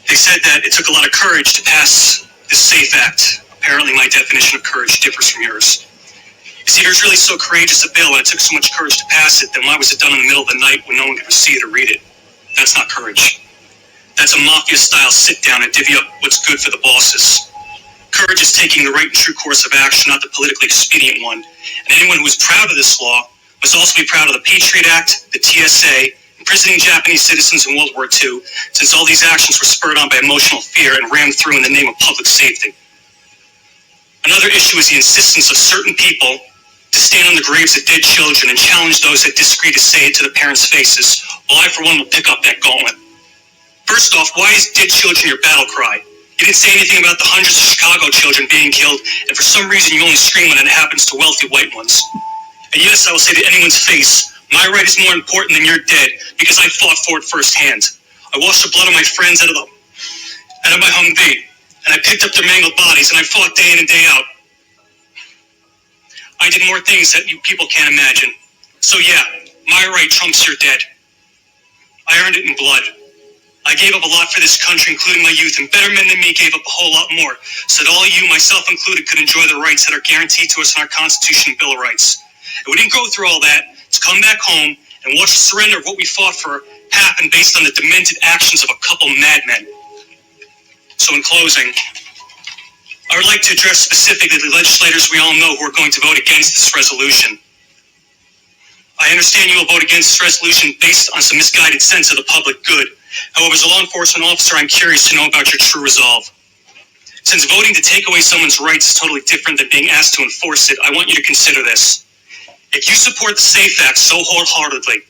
Speaker 3: They said that it took a lot of courage to pass this SAFE Act. Apparently my definition of courage differs from yours. See, if it was really so courageous a bill and it took so much courage to pass it, then why was it done in the middle of the night when no one could see it or read it? That's not courage. That's a mafia-style sit-down and divvy up what's good for the bosses. Courage is taking the right and true course of action, not the politically expedient one. And anyone who is proud of this law must also be proud of the Patriot Act, the TSA, imprisoning Japanese citizens in World War II, since all these actions were spurred on by emotional fear and rammed through in the name of public safety. Another issue is the insistence of certain people to stand on the graves of dead children and challenge those that disagree to say it to the parents' faces, while I, for one, will pick up that gauntlet. First off, why is dead children your battle cry? You didn't say anything about the hundreds of Chicago children being killed, and for some reason you only scream when it happens to wealthy white ones. And yes, I will say to anyone's face, my right is more important than your dead, because I fought for it firsthand. I washed the blood of my friends out of my Humvee, and I picked up their mangled bodies, and I fought day in and day out. I did more things that you people can't imagine. So yeah, my right trumps your dead. I earned it in blood. I gave up a lot for this country, including my youth, and better men than me gave up a whole lot more, so that all of you, myself included, could enjoy the rights that are guaranteed to us in our Constitution and Bill of Rights. And we didn't go through all that to come back home and watch the surrender of what we fought for happen based on the demented actions of a couple madmen. So in closing, I would like to address specifically the legislators we all know who are going to vote against this resolution. I understand you will vote against this resolution based on some misguided sense of the public good. However, as a law enforcement officer, I'm curious to know about your true resolve. Since voting to take away someone's rights is totally different than being asked to enforce it, I want you to consider this. If you support the SAFE Act so wholeheartedly,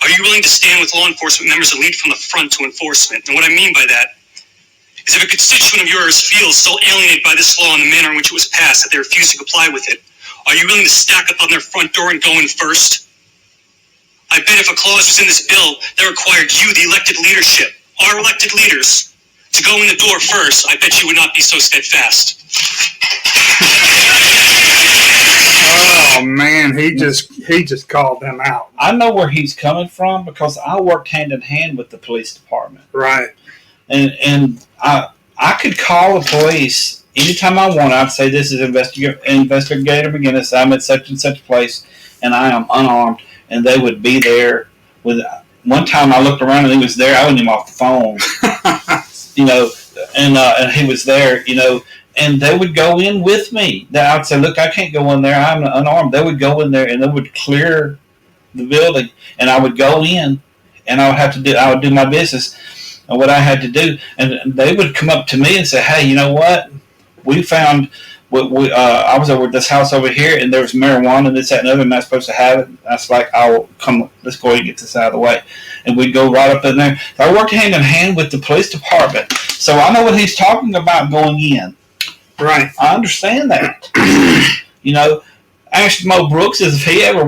Speaker 3: are you willing to stand with law enforcement members and lead from the front to enforcement? And what I mean by that is if a constituent of yours feels so alienated by this law and the manner in which it was passed that they refuse to comply with it, are you willing to stack up on their front door and go in first? I bet if a clause was in this bill that required you, the elected leadership, our elected leaders, to go in the door first, I bet you would not be so steadfast.
Speaker 2: Oh man, he just called them out.
Speaker 1: I know where he's coming from because I worked hand in hand with the police department.
Speaker 2: Right.
Speaker 1: And I could call the police anytime I want. I'd say, this is Investigator McGinnis. I'm at such and such place, and I am unarmed. And they would be there. One time I looked around and he was there. I wasn't even off the phone, and he was there, and they would go in with me. I'd say, look, I can't go in there. I'm unarmed. They would go in there and they would clear the building, and I would go in, and I would do my business and what I had to do, and they would come up to me and say, hey, you know what? We found. I was over at this house over here, and there was marijuana and this, that, and other, and I'm not supposed to have it. I was like, let's go ahead and get this out of the way. And we'd go right up in there. So I worked hand in hand with the police department. So I know what he's talking about going in.
Speaker 2: Right.
Speaker 1: I understand that. Asked Mo Brooks if he ever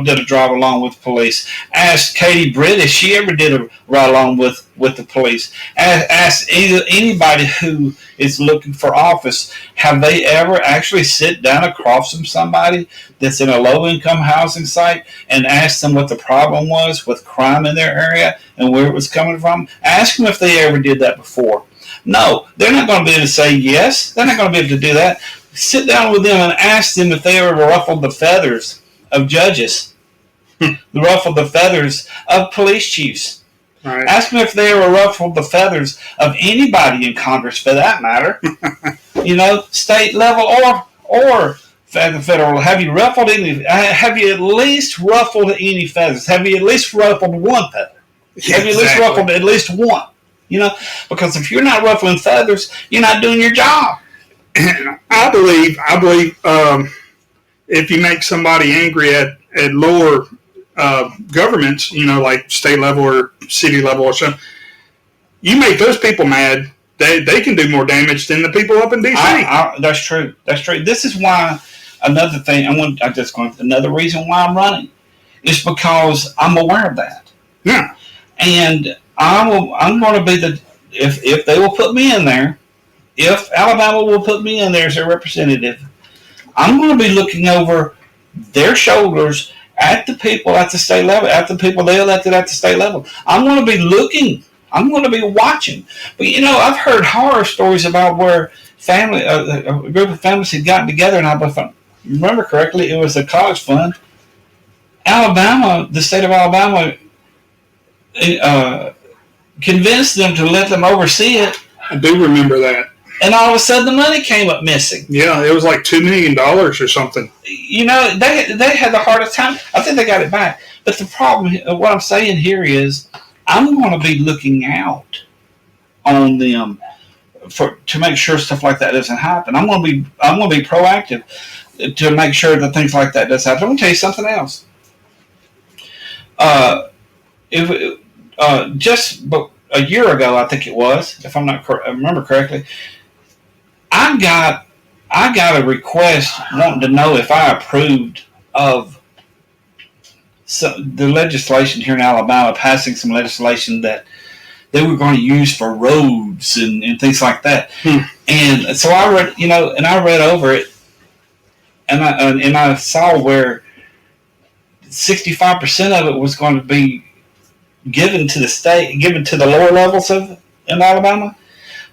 Speaker 1: did a drive along with police. Asked Katie Britt if she ever did a ride along with the police. Asked anybody who is looking for office, have they ever actually sit down across from somebody that's in a low-income housing site and asked them what the problem was with crime in their area and where it was coming from? Ask them if they ever did that before. No, they're not going to be able to say yes. They're not going to be able to do that. Sit down with them and ask them if they ever ruffled the feathers of judges, ruffled the feathers of police chiefs.
Speaker 2: Right.
Speaker 1: Ask them if they ever ruffled the feathers of anybody in Congress, for that matter. State level or federal. Have you ruffled any? Have you at least ruffled any feathers? Have you at least ruffled one feather?
Speaker 2: Yeah,
Speaker 1: have you at least ruffled at least one? Because if you're not ruffling feathers, you're not doing your job.
Speaker 2: And I believe if you make somebody angry at lower governments, like state level or city level or something, you make those people mad, they can do more damage than the people up in D.C.
Speaker 1: That's true. That's true. This is why another reason why I'm running is because I'm aware of that.
Speaker 2: Yeah.
Speaker 1: And I'm going to be if they will put me in there. If Alabama will put me in there as their representative, I'm going to be looking over their shoulders at the people at the state level, at the people they elected at the state level. I'm going to be looking. I'm going to be watching. But, I've heard horror stories about where a group of families had gotten together, and if I remember correctly, it was a college fund. The state of Alabama, convinced them to let them oversee it.
Speaker 2: I do remember that.
Speaker 1: And all of a sudden, the money came up missing.
Speaker 2: Yeah, it was like $2 million or something.
Speaker 1: They had the hardest time. I think they got it back. But the problem, what I'm saying here is, I'm going to be looking out on them to make sure stuff like that doesn't happen. I'm going to be proactive to make sure that things like that does happen. I'm going to tell you something else. Just a year ago, I think it was, if I remember correctly, I got a request wanting to know if I approved of the legislation here in Alabama, passing some legislation that they were going to use for roads and things like that. And so I read, and I read over it, and I saw where 65% of it was going to be given to the state, given to the lower levels in Alabama,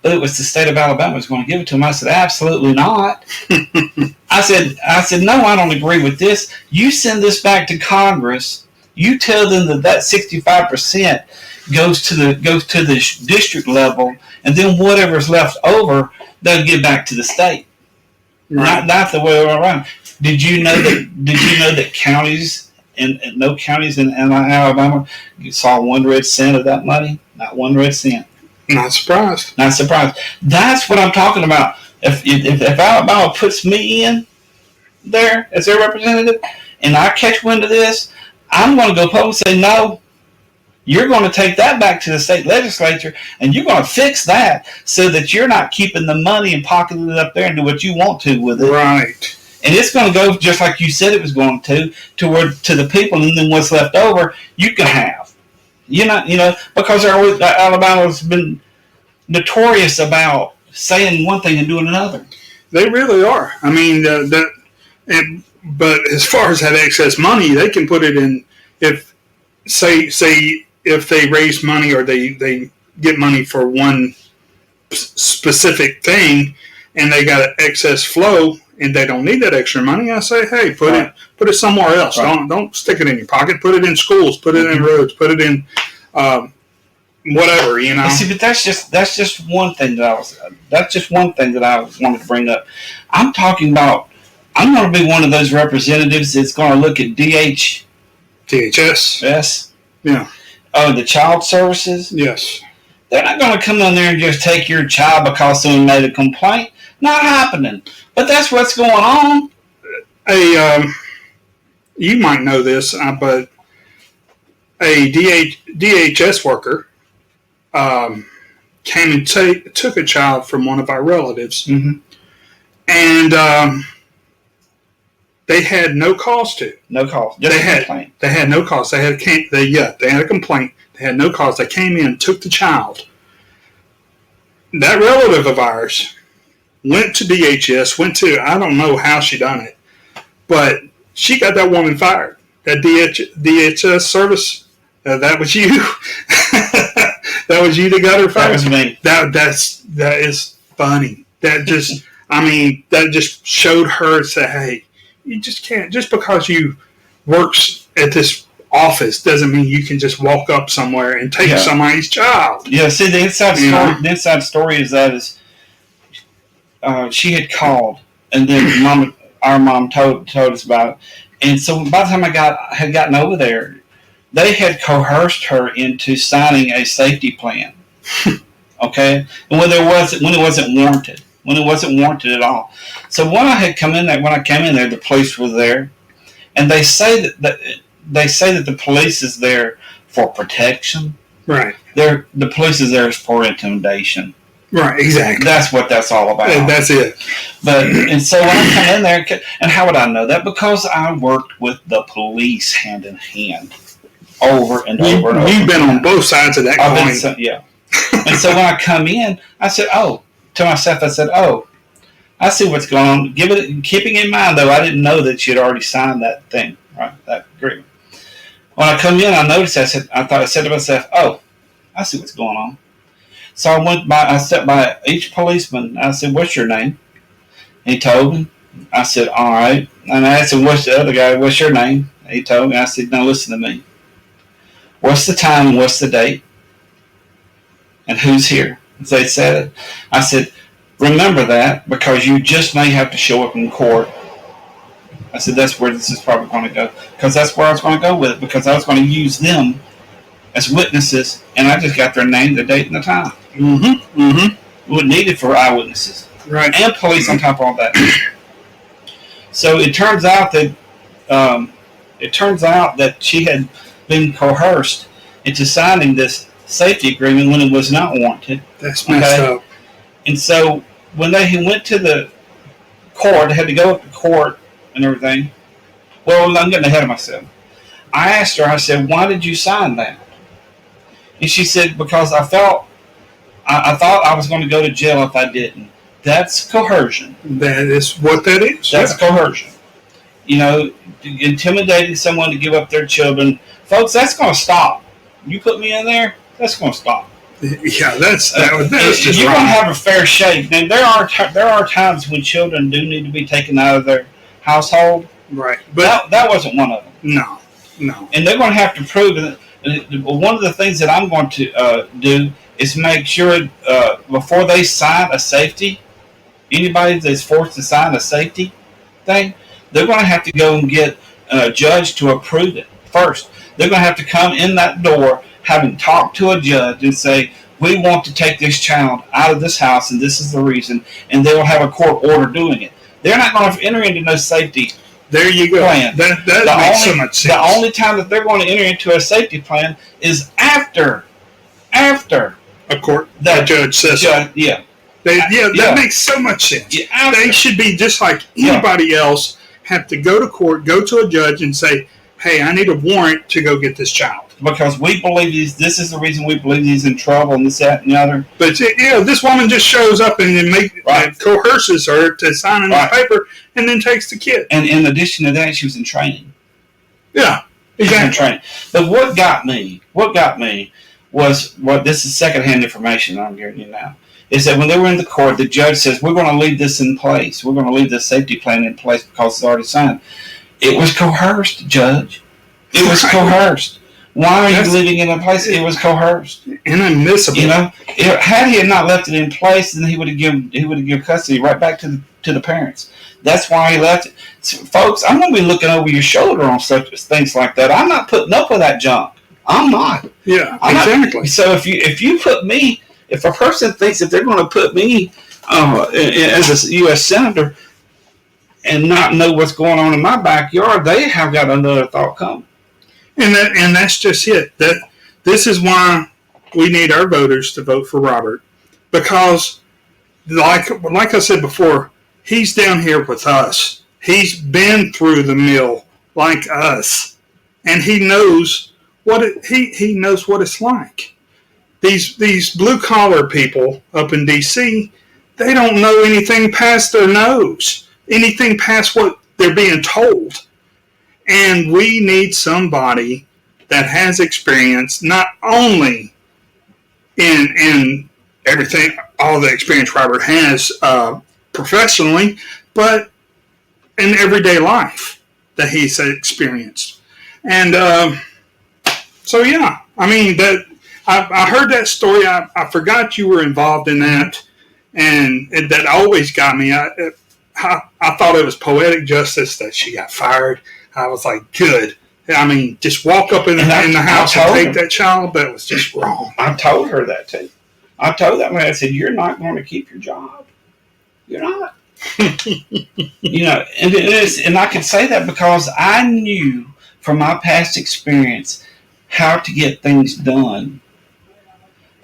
Speaker 1: but it was the state of Alabama was going to give it to them. I said, absolutely not. I said, no, I don't agree with this. You send this back to Congress. You tell them that 65% goes to the district level, and then whatever's left over, they'll give back to the state. Right. Not the way around. Did you know that counties? And no counties in Alabama saw 1 red cent of that money. Not 1 red cent.
Speaker 2: Not surprised.
Speaker 1: Not surprised. That's what I'm talking about. If Alabama puts me in there as their representative, and I catch wind of this, I'm going to go public and say, no, You're going to take that back to the state legislature, and you're going to fix that so that you're not keeping the money and pocketing it up there and do what you want to with it.
Speaker 2: Right.
Speaker 1: And it's going to go just like you said it was going to the people, and then what's left over you can have. Because Alabama's been notorious about saying one thing and doing another.
Speaker 2: They really are. I mean, but as far as that excess money, they can put it in. If if they raise money or they get money for one specific thing, and they got an excess flow, and they don't need that extra money, I say, hey, put it somewhere else. Right. Don't stick it in your pocket. Put it in schools. Put it in roads. Put it in whatever.
Speaker 1: See, but that's just one thing that I wanted to bring up. I'm talking about. I'm going to be one of those representatives that's going to look at
Speaker 2: DHS.
Speaker 1: Yes.
Speaker 2: Yeah.
Speaker 1: Oh, the child services.
Speaker 2: Yes.
Speaker 1: They're not going to come in there and just take your child because someone made a complaint. Not happening. But that's what's going on.
Speaker 2: You might know this, but a DHS worker came and took a child from one of our relatives, and they had no cause to.
Speaker 1: No cause.
Speaker 2: They had no cause. They had a complaint. They had no cause. They came in, took the child. That relative of ours went to DHS, I don't know how she done it, but she got that woman fired. That DHS service, that was you. That was you that got her fired.
Speaker 1: That was me.
Speaker 2: That is funny. That just showed her, say, hey, you just can't, just because you works at this office doesn't mean you can just walk up somewhere and take somebody's child.
Speaker 1: Yeah, see, the inside story is she had called, and then our mom told us about it. And so by the time I had gotten over there, they had coerced her into signing a safety plan. Okay? And when it wasn't warranted at all. So when I came in there, the police were there, and they say that the police is there for protection.
Speaker 2: Right.
Speaker 1: The police is there for intimidation.
Speaker 2: Right, exactly.
Speaker 1: That's what that's all about.
Speaker 2: And that's it.
Speaker 1: And so when I come in there, and how would I know that? Because I worked with the police hand in hand, over and over and over.
Speaker 2: You've been on both sides of that coin.
Speaker 1: Yeah. And so when I come in, I said, to myself, I see what's going on. Keeping in mind, though, I didn't know that she had already signed that thing, right? That agreement. When I come in, I noticed. I said to myself, I see what's going on. So I sat by each policeman. I said, what's your name? He told me. I said, all right. And I asked him, what's the other guy? What's your name? He told me. I said, now listen to me. What's the time and what's the date? And who's here? They said it. I said, remember that, because you just may have to show up in court. I said, that's where this is probably going to go. Because that's where I was going to go with it, because I was going to use them as witnesses, and I just got their name, the date, and the time.
Speaker 2: Mm-hmm. Mm-hmm.
Speaker 1: We needed for eyewitnesses.
Speaker 2: Right.
Speaker 1: And police on top of all that. So it turns out that she had been coerced into signing this safety agreement when it was not warranted.
Speaker 2: That's messed up.
Speaker 1: And so when they went to the court, they had to go up to court and everything. Well, I'm getting ahead of myself. I asked her, I said, why did you sign that? And she said, because I thought I was going to go to jail if I didn't. That's coercion.
Speaker 2: That is what that is.
Speaker 1: That's coercion. Intimidating someone to give up their children. Folks, that's going to stop. You put me in there, that's going to stop.
Speaker 2: Yeah, that's just
Speaker 1: you're going to have a fair shake. Now, there are times when children do need to be taken out of their household.
Speaker 2: Right. But
Speaker 1: that wasn't one of them.
Speaker 2: No.
Speaker 1: And they're going to have to prove it. One of the things that I'm going to do is make sure before they sign a safety, anybody that's forced to sign a safety thing, they're going to have to go and get a judge to approve it first. They're going to have to come in that door, having talked to a judge, and say, we want to take this child out of this house, and this is the reason, and they will have a court order doing it. They're not going to enter into no safety
Speaker 2: There you go.
Speaker 1: Plan.
Speaker 2: That makes so much sense.
Speaker 1: The only time that they're going to enter into a safety plan is after
Speaker 2: a court, the judge says so.
Speaker 1: Yeah.
Speaker 2: That makes so much sense.
Speaker 1: Yeah,
Speaker 2: they should be just like anybody else, have to go to court, go to a judge and say, hey, I need a warrant to go get this child.
Speaker 1: Because we believe this is the reason we believe he's in trouble and this, that, and the other.
Speaker 2: But this woman just shows up and coerces her to sign the paper and then takes the kid.
Speaker 1: And in addition to that, she was in training.
Speaker 2: Yeah, exactly.
Speaker 1: Training. But what got me was this is secondhand information I'm giving you now. Is that when they were in the court, the judge says, we're going to leave this in place. We're going to leave this safety plan in place because it's already signed. It was coerced, Judge. It was coerced. Why are you leaving it in place? It was coerced.
Speaker 2: Inadmissible.
Speaker 1: Had he not left it in place, then he would have given custody right back to the parents. That's why he left it. So, folks, I'm going to be looking over your shoulder on such things like that. I'm not putting up with that junk. I'm not.
Speaker 2: Yeah, exactly.
Speaker 1: So if a person thinks that they're going to put me as a U.S. Senator and not know what's going on in my backyard, they have got another thought coming.
Speaker 2: And that's just it. This is why we need our voters to vote for Robert, because like I said before, he's down here with us. He's been through the mill like us, and he knows he knows what it's like. These blue collar people up in D.C., they don't know anything past their nose, anything past what they're being told. And we need somebody that has experience, not only in everything, all the experience Robert has professionally, but in everyday life that he's experienced. And so, yeah, I mean, I heard that story. I forgot you were involved in that, and that always got me. I thought it was poetic justice that she got fired. I was like, good. I mean, just walk up in the house and take that child. That was just wrong.
Speaker 1: I told her that too. I told that man, I said, you're not going to keep your job. You're not. And I can say that because I knew from my past experience how to get things done.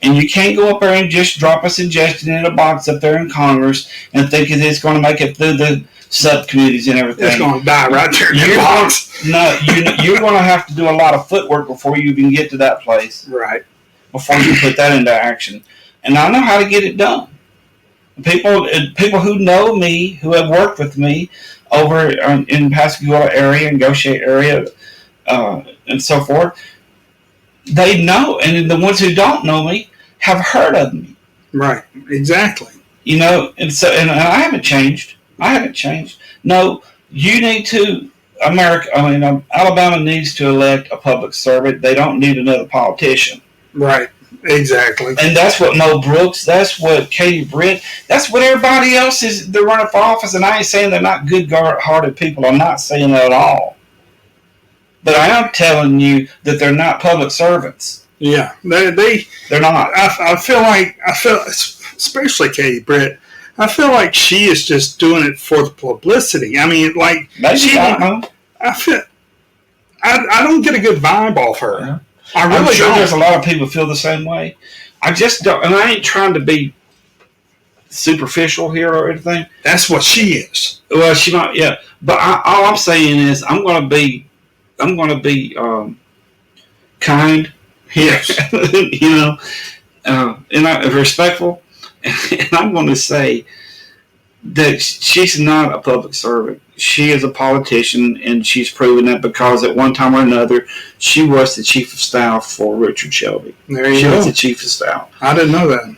Speaker 1: And you can't go up there and just drop a suggestion in a box up there in Congress and think it's going to make it through the subcommittees and everything.
Speaker 2: It's going to die right there in the box.
Speaker 1: You're going to have to do a lot of footwork before you even get to that place.
Speaker 2: Right.
Speaker 1: Before you put that into action. And I know how to get it done. People who know me, who have worked with me over in Pascagoula area and Goshen area and so forth, they know. And the ones who don't know me have heard of me.
Speaker 2: Right. Exactly.
Speaker 1: And I haven't changed. No, you need to. Alabama needs to elect a public servant. They don't need another politician.
Speaker 2: Right. Exactly.
Speaker 1: And that's what Mo Brooks. That's what Katie Britt. That's what everybody else is. They're running for office, and I ain't saying they're not good-hearted people. I'm not saying that at all. But I am telling you that they're not public servants.
Speaker 2: Yeah, they're
Speaker 1: not.
Speaker 2: I feel, especially Katie Britt, I feel like she is just doing it for the publicity. I mean, like,
Speaker 1: maybe I
Speaker 2: don't get a good vibe off her.
Speaker 1: Yeah.
Speaker 2: I'm
Speaker 1: sure there's a lot of people who feel the same way. I just don't, and I ain't trying to be superficial here or anything.
Speaker 2: That's what she is.
Speaker 1: Well, she might, yeah. But all I'm saying is, I'm going to be kind.
Speaker 2: Yes.
Speaker 1: And respectful. And I'm going to say that she's not a public servant. She is a politician, and she's proven that because at one time or another, she was the chief of staff for Richard Shelby.
Speaker 2: She
Speaker 1: was the chief of staff.
Speaker 2: I didn't know that.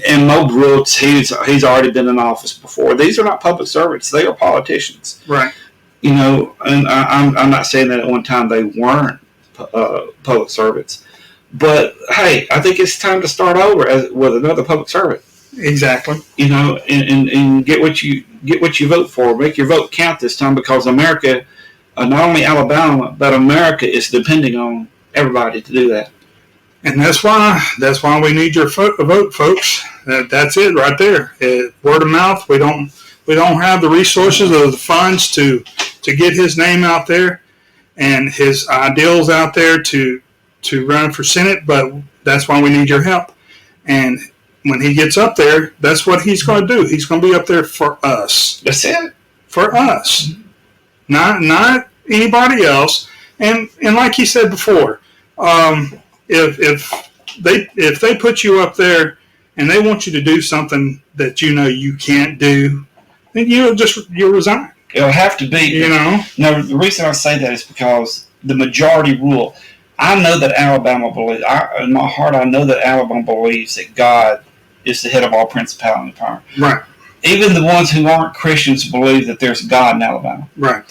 Speaker 1: And Mo Brooks, he's already been in office before. These are not public servants. They are politicians.
Speaker 2: Right.
Speaker 1: And I'm not saying that at one time they weren't public servants. But, hey, I think it's time to start over with another public servant.
Speaker 2: Exactly.
Speaker 1: And get what you vote for. Make your vote count this time, because America, not only Alabama, but America is depending on everybody to do that.
Speaker 2: And that's why we need your vote, folks. That's it right there. Word of mouth. We don't We don't have the resources or the funds to get his name out there and his ideals out there to run for Senate, but that's why we need your help. And when he gets up there, that's what he's going to do. He's going to be up there for us.
Speaker 1: That's it.
Speaker 2: For us. Not anybody else. And like he said before, if they put you up there and they want you to do something that you know you can't do, then you'll resign.
Speaker 1: It'll have to be.
Speaker 2: You know?
Speaker 1: Now, the reason I say that is because the majority rule. I know that Alabama believes, in my heart, I know that Alabama believes that God is the head of all principality and power.
Speaker 2: Right.
Speaker 1: Even the ones who aren't Christians believe that there's God in Alabama.
Speaker 2: Right.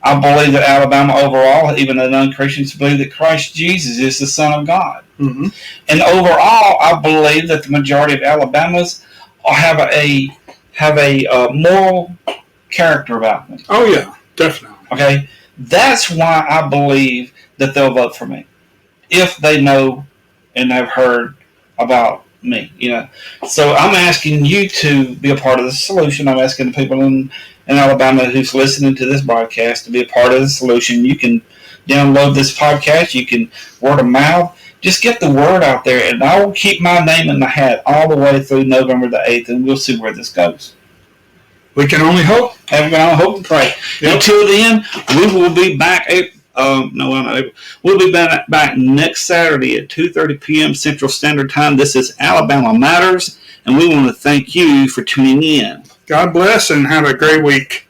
Speaker 1: I believe that Alabama overall, even the non-Christians, believe that Christ Jesus is the Son of God.
Speaker 2: Mm-hmm.
Speaker 1: And overall, I believe that the majority of Alabamans have a moral character about them.
Speaker 2: Oh, yeah, definitely.
Speaker 1: Okay? That's why I believe that they'll vote for me. If they know and have heard about me, So I'm asking you to be a part of the solution. I'm asking the people in Alabama who's listening to this broadcast to be a part of the solution. You can download this podcast. You can word of mouth. Just get the word out there, and I will keep my name in the hat all the way through November the 8th, and we'll see where this goes.
Speaker 2: We can only hope.
Speaker 1: And we hope and pray. Yep. Until then, we will be back. We'll be back next Saturday at 2:30 p.m. Central Standard Time. This is Alabama Matters, and we want to thank you for tuning in.
Speaker 2: God bless and have a great week.